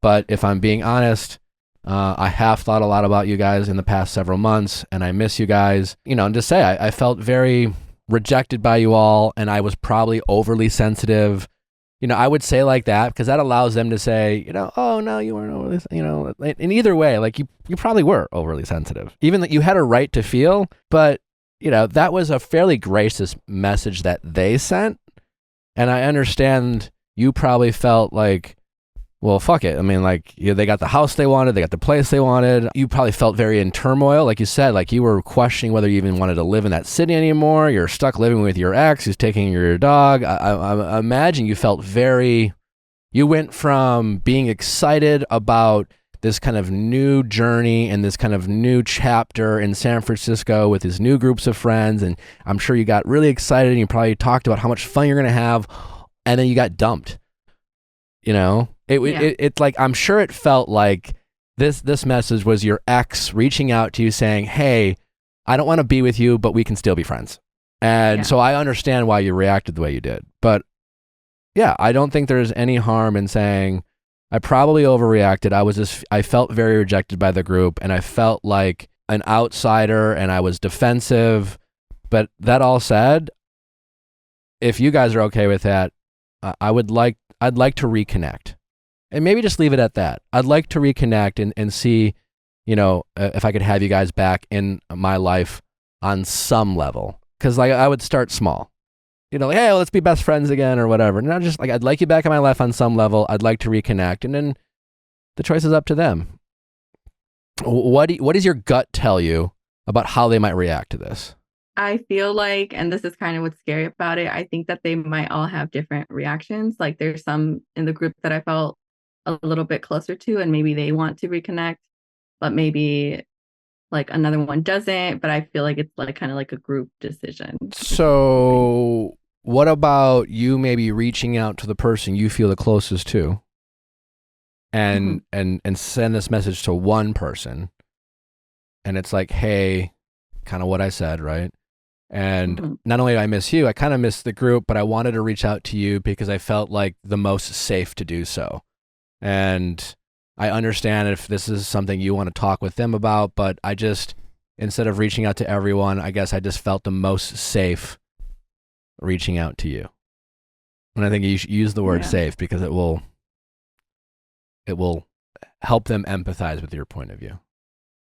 But if I'm being honest, I have thought a lot about you guys in the past several months, and I miss you guys. And to say I felt very rejected by you all, and I was probably overly sensitive. I would say like that, because that allows them to say, oh no, you weren't overly, in either way, like you probably were overly sensitive, even that you had a right to feel, but that was a fairly gracious message that they sent. And I understand you probably felt like, well, fuck it. I mean, like, they got the house they wanted, they got the place they wanted. You probably felt very in turmoil. Like you said, like you were questioning whether you even wanted to live in that city anymore. You're stuck living with your ex who's taking your dog. I imagine you felt you went from being excited about this kind of new journey and this kind of new chapter in San Francisco with his new groups of friends. And I'm sure you got really excited, and you probably talked about how much fun you're going to have. And then you got dumped, It's like, I'm sure it felt like this message was your ex reaching out to you saying, hey, I don't want to be with you, but we can still be friends. And so I understand why you reacted the way you did. But yeah, I don't think there's any harm in saying, I probably overreacted. I felt very rejected by the group, and I felt like an outsider and I was defensive. But that all said, if you guys are okay with that, I'd like to reconnect, and maybe just leave it at that. I'd like to reconnect and see, if I could have you guys back in my life on some level. Because like I would start small, like, hey, let's be best friends again or whatever. And just like I'd like you back in my life on some level. I'd like to reconnect, and then the choice is up to them. What does your gut tell you about how they might react to this? I feel like, and this is kind of what's scary about it, I think that they might all have different reactions. Like there's some in the group that I felt a little bit closer to, and maybe they want to reconnect, but maybe like another one doesn't. But I feel like it's like kind of like a group decision. So what about you maybe reaching out to the person you feel the closest to and send this message to one person, and it's like, hey, kind of what I said, right? And not only do I miss you, I kind of miss the group, but I wanted to reach out to you because I felt like the most safe to do so. And I understand if this is something you want to talk with them about, but I just, instead of reaching out to everyone, I guess I just felt the most safe reaching out to you. And I think you should use the word safe because it will help them empathize with your point of view.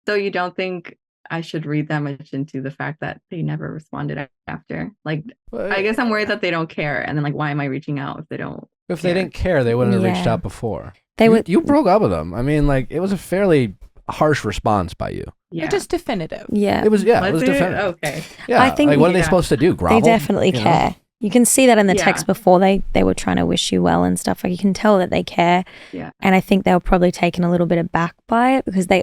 So you don't think I should read that much into the fact that they never responded after? Like, I guess I'm worried that they don't care. And then like, why am I reaching out if they don't If they didn't care, they wouldn't have reached out before. You broke up with them. I mean, like, it was a fairly harsh response by you. Yeah. Just definitive. Yeah. It was definitive. Okay. Yeah. I think like, what are they supposed to do? Grovel? They definitely care. You can see that in the text before they were trying to wish you well and stuff. Like you can tell that they care. Yeah. And I think they were probably taken a little bit aback by it because they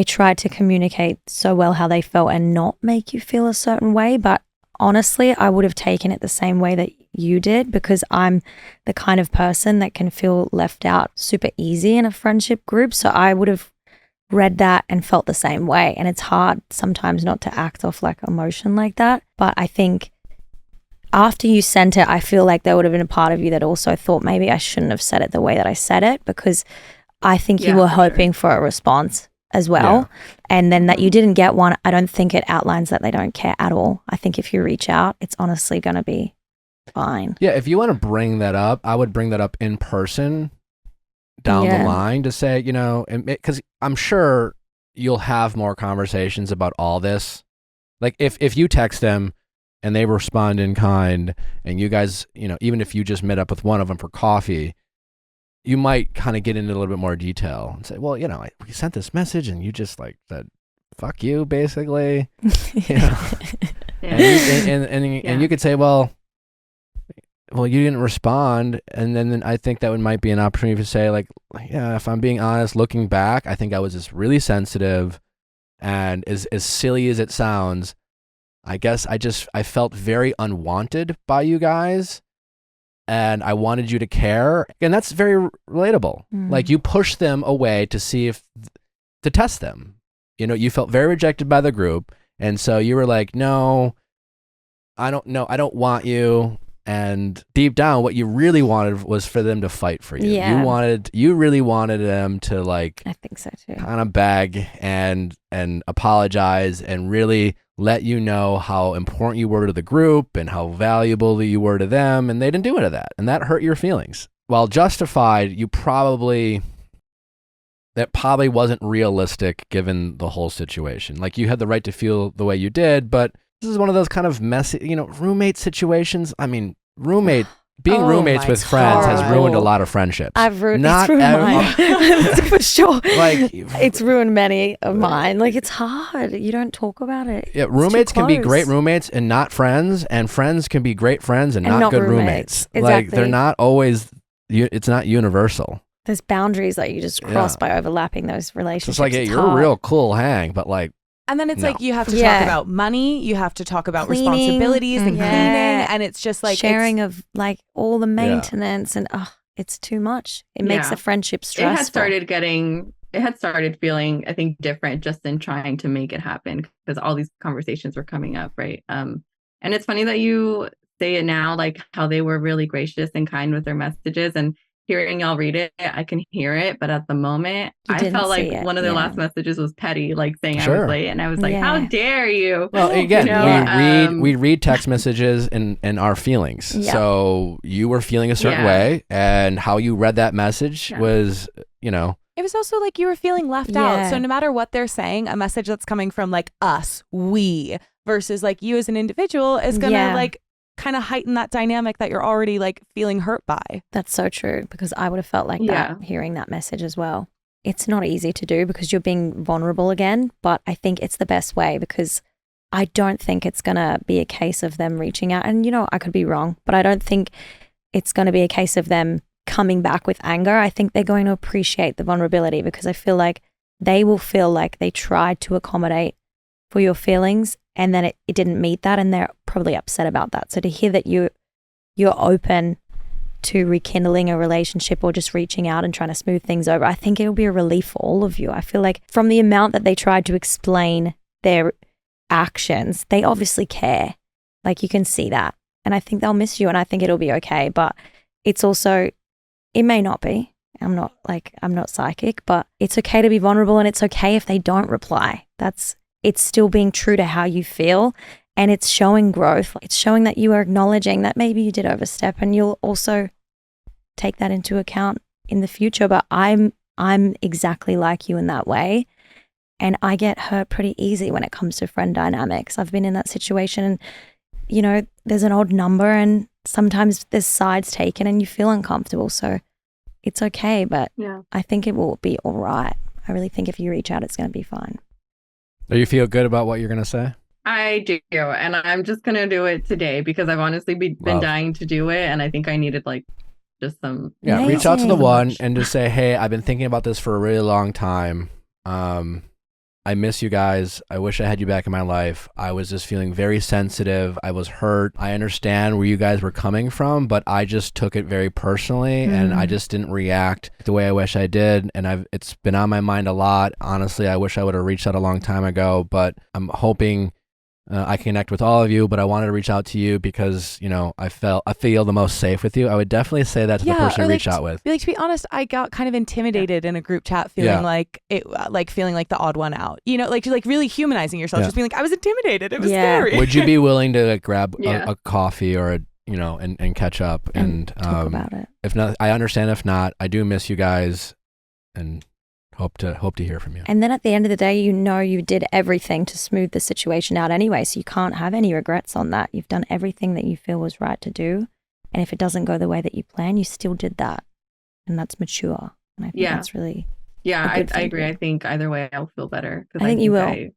tried to communicate so well how they felt and not make you feel a certain way. But honestly, I would have taken it the same way that you did because I'm the kind of person that can feel left out super easy in a friendship group. So I would have read that and felt the same way. And it's hard sometimes not to act off like emotion like that. But I think after you sent it, I feel like there would have been a part of you that also thought maybe I shouldn't have said it the way that I said it because I think you were hoping for a response as well. Yeah. And then that you didn't get one, I don't think it outlines that they don't care at all. I think if you reach out, it's honestly going to be fine. Yeah, if you want to bring that up, I would bring that up in person down the line to say, because I'm sure you'll have more conversations about all this. Like if you text them, and they respond in kind, and you guys, even if you just met up with one of them for coffee, you might kind of get into a little bit more detail and say, well, we sent this message and you just like said, fuck you, basically. And you could say, well, you didn't respond. And then I think that might be an opportunity to say like, yeah, if I'm being honest, looking back, I think I was just really sensitive, and as silly as it sounds, I guess I felt very unwanted by you guys, and I wanted you to care. And that's very relatable. Like you pushed them away to test them. You felt very rejected by the group. And so you were like, no, I don't want you. And deep down, what you really wanted was for them to fight for you. Yeah. You really wanted them to like, I think so too. Kind of beg and apologize and really let you know how important you were to the group and how valuable you were to them. And they didn't do any of that. And that hurt your feelings. While justified, that probably wasn't realistic given the whole situation. Like you had the right to feel the way you did, but this is one of those kind of messy, roommate situations. I mean, being roommates with friends has ruined a lot of friendships. It's ruined mine for sure. Like it's ruined many of mine. Like it's hard. You don't talk about it. Yeah, roommates can be great roommates and not friends, and friends can be great friends and not good roommates. Exactly. Like they're not always. It's not universal. There's boundaries that you just cross by overlapping those relationships. It's like, you're a real cool hang, but like. And then it's like you have to talk about money, you have to talk about responsibilities and cleaning, and it's just like sharing of like all the maintenance and it's too much. It makes the friendship stressful. It had started feeling, I think, different just in trying to make it happen because all these conversations were coming up, right? And it's funny that you say it now, like how they were really gracious and kind with their messages, and hearing y'all read it, I can hear it, but at the moment, You I didn't felt like see it, one of their yeah. last messages was petty, like saying I Sure. was late, and I was like, Yeah. "How dare you?" Well, again, You know, we read text messages and our feelings. Yeah. So you were feeling a certain Yeah. way, and how you read that message Yeah. was, you know, It was also like you were feeling left out. Yeah. So no matter what they're saying, a message that's coming from like us, we, versus like you as an individual is going to Yeah. like kind of heighten that dynamic that you're already like feeling hurt by. That's so true, because I would have felt like Yeah. that hearing that message as well. It's not easy to do because you're being vulnerable again, but I think it's the best way, because I don't think it's going to be a case of them reaching out. And, you know, I could be wrong, but I don't think it's going to be a case of them coming back with anger. I think they're going to appreciate the vulnerability, because I feel like they will feel like they tried to accommodate for your feelings and then it didn't meet that, and they're probably upset about that. So to hear that you're open to rekindling a relationship or just reaching out and trying to smooth things over, I think it'll be a relief for all of you. I feel like from the amount that they tried to explain their actions, they obviously care. Like, you can see that. And I think they'll miss you, and I think it'll be okay. But it's also, it may not be. I'm not psychic, but it's okay to be vulnerable, and it's okay if they don't reply. It's still being true to how you feel, and it's showing growth. It's showing that you are acknowledging that maybe you did overstep, and you'll also take that into account in the future. But I'm exactly like you in that way, and I get hurt pretty easy when it comes to friend dynamics. I've been in that situation, and you know, there's an odd number, and sometimes there's sides taken, and you feel uncomfortable. So it's okay, but Yeah. I think it will be all right. I really think if you reach out, it's going to be fine. do you feel good about what you're going to say? I do, and I'm just gonna do it today because I've honestly been Love. dying to do it, and I think I needed like just some. Yeah, reach out to the Amazing. one and just say, hey, I've been thinking about this for a really long time. I miss you guys. I wish I had you back in my life. I was just feeling very sensitive. I was hurt. I understand where you guys were coming from, but I just took it very personally and I just didn't react the way I wish I did. And it's been on my mind a lot. Honestly, I wish I would have reached out a long time ago, but I'm hoping I connect with all of you, but I wanted to reach out to you because, you know, I feel the most safe with you. I would definitely say that to the person or to like, reach out with. Like, to be honest, I got kind of intimidated in a group chat, feeling feeling like the odd one out. You know, like really humanizing yourself, just being like, I was intimidated. It was scary. Would you be willing to like, grab Yeah. a coffee or and catch up and talk about it? If not, I understand. If not, I do miss you guys, and hope to hear from you. And then at the end of the day, you know, you did everything to smooth the situation out anyway, so you can't have any regrets on that. You've done everything that you feel was right to do, and if it doesn't go the way that you plan, you still did that, and that's mature. And I think that's really I agree. I think either way I'll feel better, because I think you will. I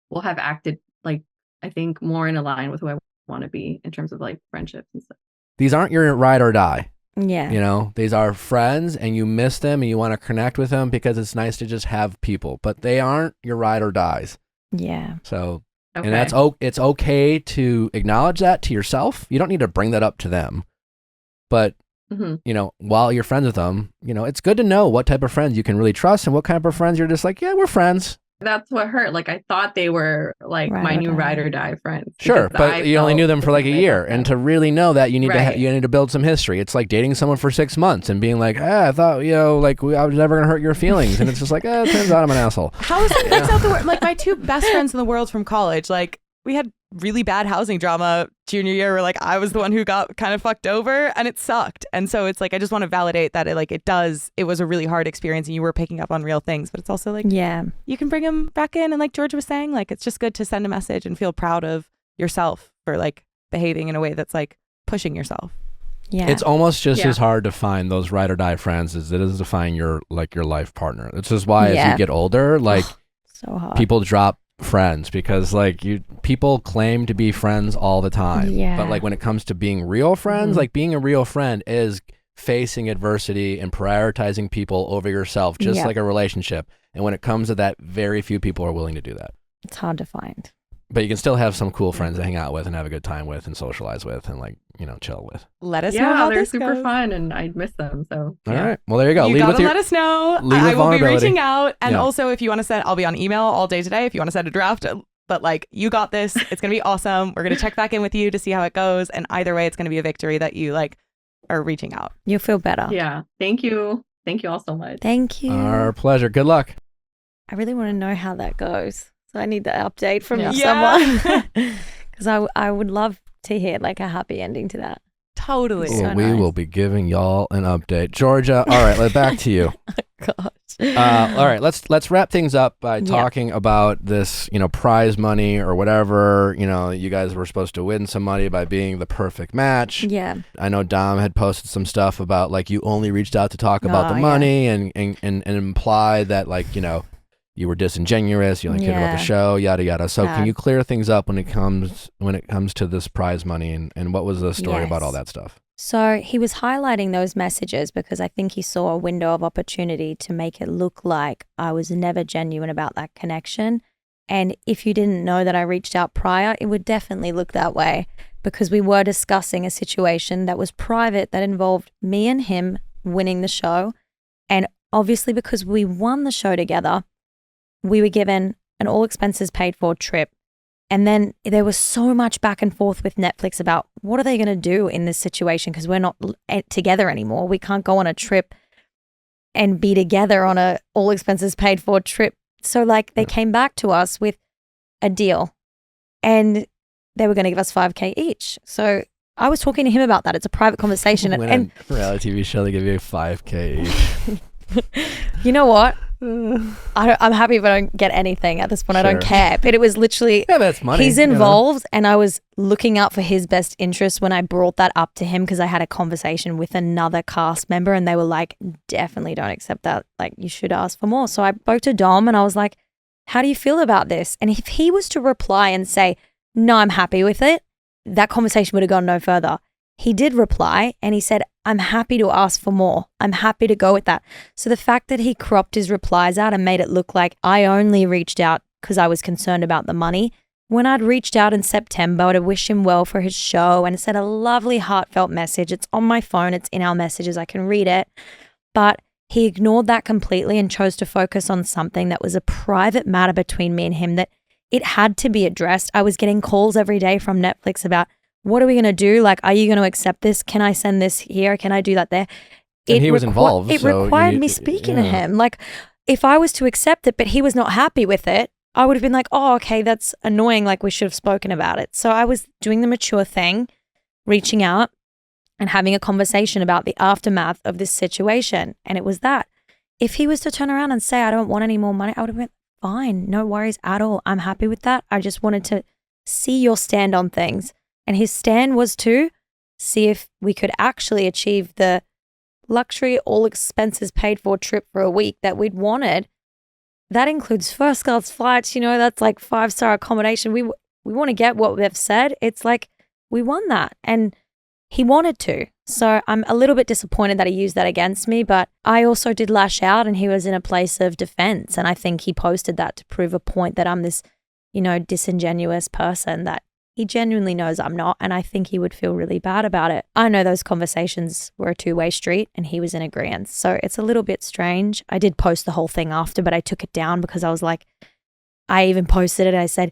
will have acted like, I think, more in line with who I want to be in terms of like friendships and stuff. These aren't your ride or die. Yeah. You know, these are friends and you miss them and you want to connect with them because it's nice to just have people, but they aren't your ride or dies. Yeah. So, Okay. and it's okay to acknowledge that to yourself. You don't need to bring that up to them, but you know, while you're friends with them, you know, it's good to know what type of friends you can really trust and what kind of friends you're just like, yeah, we're friends. That's what hurt. Like, I thought they were like Ride my or new die. ride or die friends. Sure, because but I you only felt knew them for like a the way year, about and them. to really know that you need Right. you need to build some history. It's like dating someone for 6 months and being like, I thought I was never gonna hurt your feelings, and it's just like, it turns out I'm an asshole. How is it works out the world? Like, my two best friends in the world from college, like, we had really bad housing drama junior year where like I was the one who got kind of fucked over, and it sucked. And so it's like, I just want to validate that it was a really hard experience and you were picking up on real things, but it's also like, you can bring them back in. And like George was saying, like, it's just good to send a message and feel proud of yourself for like behaving in a way that's like pushing yourself. Yeah. It's almost just as hard to find those ride or die friends as it is to find your life partner. This is why as you get older, like so hard. people drop friends because like people claim to be friends all the time, but like when it comes to being real friends, like being a real friend is facing adversity and prioritizing people over yourself, just like a relationship. And when it comes to that, very few people are willing to do that. It's hard to find, but you can still have some cool friends to hang out with and have a good time with and socialize with and like, you know, chill with. Let us know how they're this super goes. fun and I miss them. So all right, well there you go. You gotta let us know. lead I with will be vulnerability. reaching out, and Yeah. also if you want to send, I'll be on email all day today if you want to send a draft. But like, you got this. It's gonna be awesome. We're gonna check back in with you to see how it goes, and either way, it's gonna be a victory that you like or reaching out. You'll feel better. Yeah. Thank you. Thank you all so much. Thank you. Our pleasure. Good luck. I really want to know how that goes. So I need the update from Yeah. someone. Because I would love to hear like a happy ending to that. Totally. So we nice. will be giving y'all an update. Georgia, all right, back to you. Gosh. All right, let's wrap things up by talking about this, prize money or whatever. You guys were supposed to win some money by being the perfect match. Yeah. I know Dom had posted some stuff about like you only reached out to talk about the money and imply that like, you were disingenuous, you only cared about the show, yada yada. So can you clear things up when it comes to this prize money and what was the story about all that stuff? So he was highlighting those messages because I think he saw a window of opportunity to make it look like I was never genuine about that connection. And if you didn't know that I reached out prior, it would definitely look that way because we were discussing a situation that was private that involved me and him winning the show. And obviously because we won the show together, we were given an all expenses paid for trip. And then there was so much back and forth with Netflix about what are they going to do in this situation because we're not together anymore. We can't go on a trip and be together on a all expenses paid for trip. So like they came back to us with a deal and they were going to give us $5,000 each. So I was talking to him about that. It's a private conversation. And a reality TV show, they give you $5,000 each. You know what? I'm happy if I don't get anything at this point. Sure. I don't care. But it was literally, that's money. He's involved and I was looking out for his best interest when I brought that up to him because I had a conversation with another cast member and they were like, definitely don't accept that. Like you should ask for more. So I spoke to Dom and I was like, how do you feel about this? And if he was to reply and say, no, I'm happy with it, that conversation would have gone no further. He did reply and he said, I'm happy to ask for more. I'm happy to go with that. So the fact that he cropped his replies out and made it look like I only reached out because I was concerned about the money, when I'd reached out in September to wish him well for his show and sent a lovely heartfelt message. It's on my phone. It's in our messages. I can read it. But he ignored that completely and chose to focus on something that was a private matter between me and him that it had to be addressed. I was getting calls every day from Netflix about, what are we going to do? Like, are you going to accept this? Can I send this here? Can I do that there? And he was involved. It required me speaking to him. Like, if I was to accept it, but he was not happy with it, I would have been like, oh, okay, that's annoying. Like, we should have spoken about it. So I was doing the mature thing, reaching out and having a conversation about the aftermath of this situation. And it was that. If he was to turn around and say, I don't want any more money, I would have been fine. No worries at all. I'm happy with that. I just wanted to see your stand on things. And his stand was to see if we could actually achieve the luxury, all expenses paid for trip for a week that we'd wanted. That includes first class flights, that's like 5-star accommodation. We want to get what they've said. It's like we won that and he wanted to. So I'm a little bit disappointed that he used that against me, but I also did lash out and he was in a place of defense. And I think he posted that to prove a point that I'm this, disingenuous person that he genuinely knows I'm not, and I think he would feel really bad about it. I know those conversations were a two-way street, and he was in agreement. So it's a little bit strange. I did post the whole thing after, but I took it down because I was like, I even posted it. I said,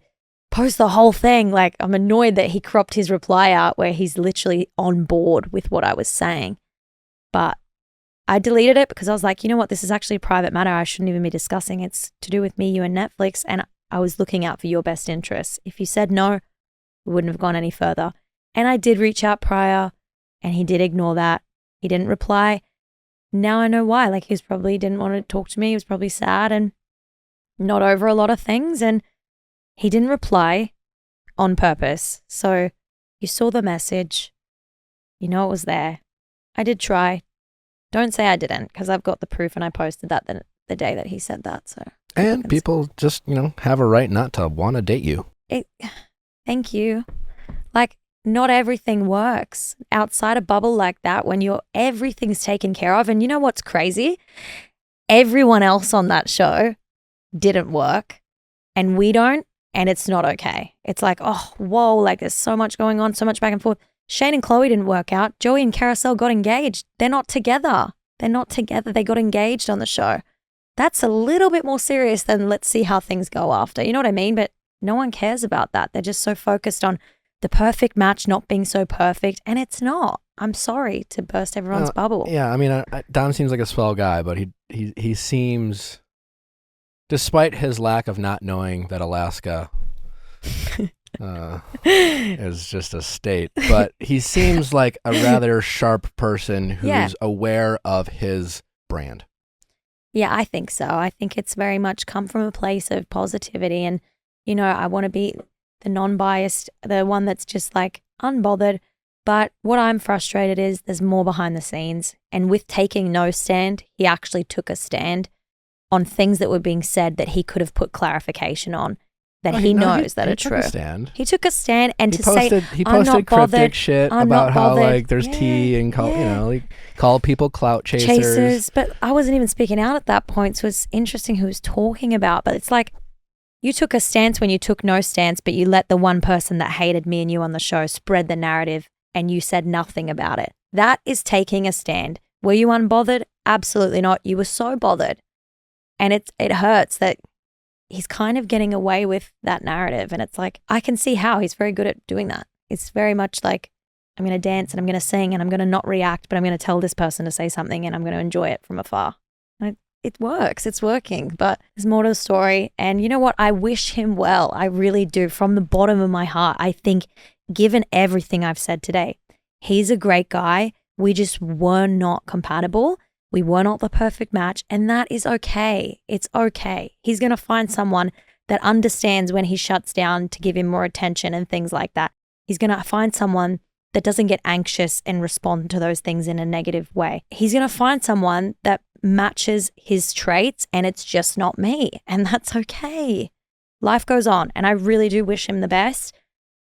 post the whole thing. Like, I'm annoyed that he cropped his reply out where he's literally on board with what I was saying. But I deleted it because I was like, you know what? This is actually a private matter. I shouldn't even be discussing. It's to do with me, you, and Netflix, and I was looking out for your best interests. If you said no, we wouldn't have gone any further. And I did reach out prior and he did ignore that. He didn't reply. Now I know why. Like, he probably didn't want to talk to me. He was probably sad and not over a lot of things. And he didn't reply on purpose. So you saw the message. You know it was there. I did try. Don't say I didn't because I've got the proof and I posted that the day that he said that. So and people just, have a right not to want to date you. Thank you. Like, not everything works outside a bubble like that when everything's taken care of. And you know what's crazy? Everyone else on that show didn't work and we don't, and it's not okay. It's like, oh, whoa, like there's so much going on, so much back and forth. Shane and Chloe didn't work out. Joey and Carousel got engaged. They're not together. They got engaged on the show. That's a little bit more serious than let's see how things go after. You know what I mean? But no one cares about that. They're just so focused on the perfect match not being so perfect, and it's not. I'm sorry to burst everyone's bubble. Yeah, I mean, Dom seems like a swell guy, but he seems, despite his lack of not knowing that Alaska is just a state, but he seems like a rather sharp person who's aware of his brand. Yeah, I think so. I think it's very much come from a place of positivity, and you know, I want to be the non-biased, the one that's just like unbothered. But what I'm frustrated is there's more behind the scenes. And with taking no stand, he actually took a stand on things that were being said that he could have put clarification on, that he knows that are true. He took a stand, and he posted cryptic shit about how like there's tea and call people clout chasers. But I wasn't even speaking out at that point, so it's interesting who was talking about. But it's like, you took a stance when you took no stance, but you let the one person that hated me and you on the show spread the narrative, and you said nothing about it. That is taking a stand. Were you unbothered? Absolutely not. You were so bothered. And it hurts that he's kind of getting away with that narrative. And it's like, I can see how he's very good at doing that. It's very much like, I'm going to dance and I'm going to sing and I'm going to not react, but I'm going to tell this person to say something and I'm going to enjoy it from afar. And it works. It's working. But there's more to the story. And you know what? I wish him well. I really do. From the bottom of my heart, I think, given everything I've said today, he's a great guy. We just were not compatible. We were not the perfect match, and that is okay. It's okay. He's going to find someone that understands when he shuts down to give him more attention and things like that. He's going to find someone that doesn't get anxious and respond to those things in a negative way. He's going to find someone that matches his traits, and it's just not me, and that's okay. Life goes on, and I really do wish him the best.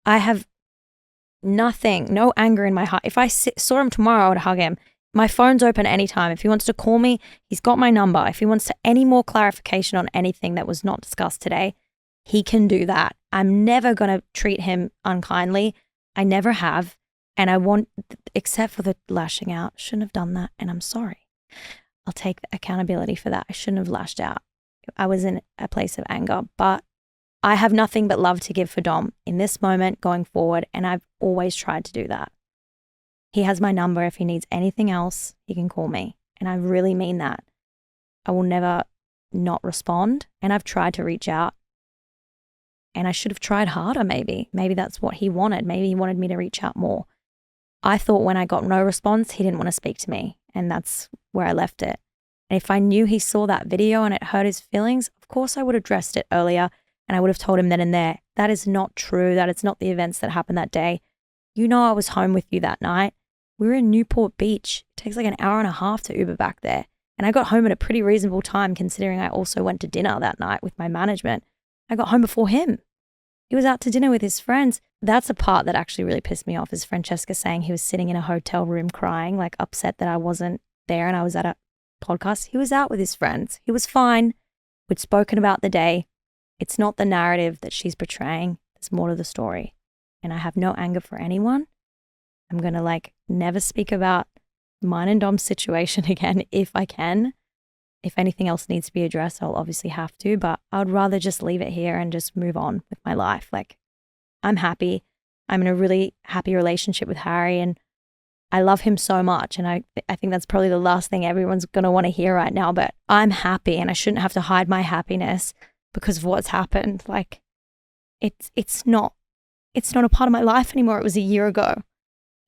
I have nothing, no anger in my heart. If I saw him tomorrow, I would hug him. My phone's open anytime. If he wants to call me, he's got my number. If he wants to any more clarification on anything that was not discussed today, he can do that. I'm never going to treat him unkindly. I never have. And I won't, except for the lashing out. Shouldn't have done that. And I'm sorry. I'll take accountability for that. I shouldn't have lashed out. I was in a place of anger. But I have nothing but love to give for Dom in this moment going forward. And I've always tried to do that. He has my number. If he needs anything else, he can call me. And I really mean that. I will never not respond. And I've tried to reach out. And I should have tried harder, maybe. Maybe that's what he wanted. Maybe he wanted me to reach out more. I thought when I got no response, he didn't want to speak to me. And that's where I left it. And if I knew he saw that video and it hurt his feelings, of course I would have addressed it earlier. And I would have told him then and there, that is not true. That is not the events that happened that day. You know I was home with you that night. We were in Newport Beach. It takes like an hour and a half to Uber back there. And I got home at a pretty reasonable time considering I also went to dinner that night with my management. I got home before him. He was out to dinner with his friends. That's a part that actually really pissed me off, is Francesca saying he was sitting in a hotel room crying, like upset that I wasn't there and I was at a podcast. He was out with his friends. He was fine. We'd spoken about the day. It's not the narrative that she's portraying. There's more to the story. And I have no anger for anyone. I'm going to never speak about mine and Dom's situation again if I can. If anything else needs to be addressed, I'll obviously have to, but I would rather just leave it here and just move on with my life. I'm happy. I'm in a really happy relationship with Harry and I love him so much. And I think that's probably the last thing everyone's going to want to hear right now, but I'm happy and I shouldn't have to hide my happiness because of what's happened. It's not a part of my life anymore. It was a year ago.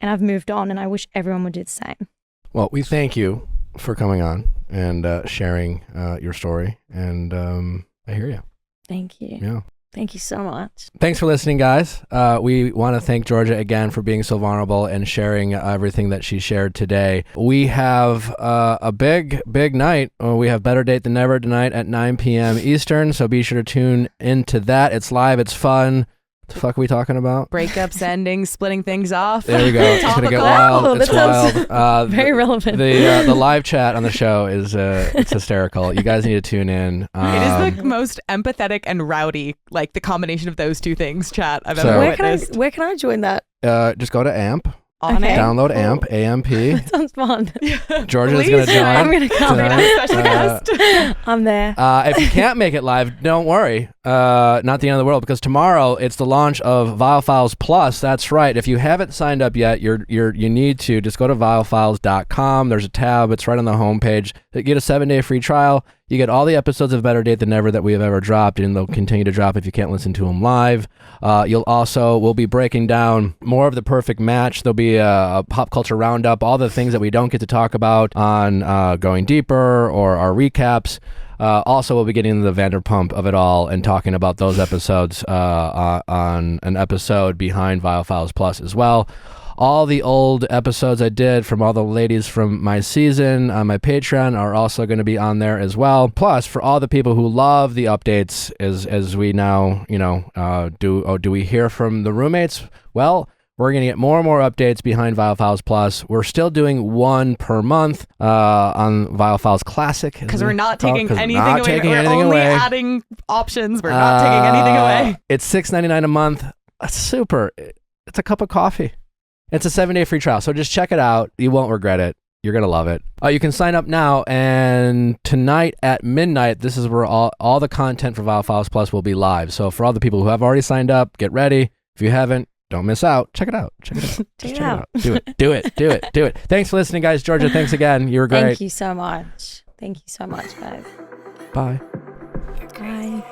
And I've moved on, and I wish everyone would do the same. Well, we thank you for coming on and sharing your story. And I hear you. Thank you. Yeah. Thank you so much. Thanks for listening, guys. We want to thank Georgia again for being so vulnerable and sharing everything that she shared today. We have a big night. We have Better Date Than Never tonight at 9 p.m. Eastern, so be sure to tune into that. It's live. It's fun. What the fuck are we talking about? Breakups, endings, splitting things off. There we go. It's going to get wild. It's wild. Very relevant. The live chat on the show is it's hysterical. You guys need to tune in. It is the most empathetic and rowdy, the combination of those two things, chat I've ever witnessed. Where can I join that? Just go to AMP. Okay. Download AMP, AMP. That sounds fun. Georgia's going to join. I'm going to come. Special guest. I'm there. If you can't make it live, don't worry. not the end of the world, because tomorrow it's the launch of Viall Files Plus. That's right. If you haven't signed up yet, you need to just go to viallfiles.com. There's a tab. It's right on the homepage. You get a 7-day free trial. You get all the episodes of Better Date Than Never that we have ever dropped, and they'll continue to drop if you can't listen to them live. We'll be breaking down more of the perfect match. There'll be a pop culture roundup, all the things that we don't get to talk about on Going Deeper or our recaps. Also, we'll be getting the Vanderpump of it all and talking about those episodes on an episode behind Viall Files Plus as well. All the old episodes I did from all the ladies from my season on my Patreon are also going to be on there as well. Plus, for all the people who love the updates, as we now, do we hear from the roommates? Well, we're going to get more and more updates behind Viall Files Plus. We're still doing one per month on Viall Files Classic. Because we're not taking anything away. We're only away. adding options. We're not taking anything away. It's $6.99 a month. That's super. It's a cup of coffee. It's a 7-day free trial. So just check it out. You won't regret it. You're going to love it. You can sign up now, and tonight at midnight, this is where all the content for Viall Files Plus will be live. So for all the people who have already signed up, get ready. If you haven't, don't miss out. Check it out. Check it out. Do it. Thanks for listening, guys. Georgia, thanks again. You were great. Thank you so much. Guys. Bye. Bye.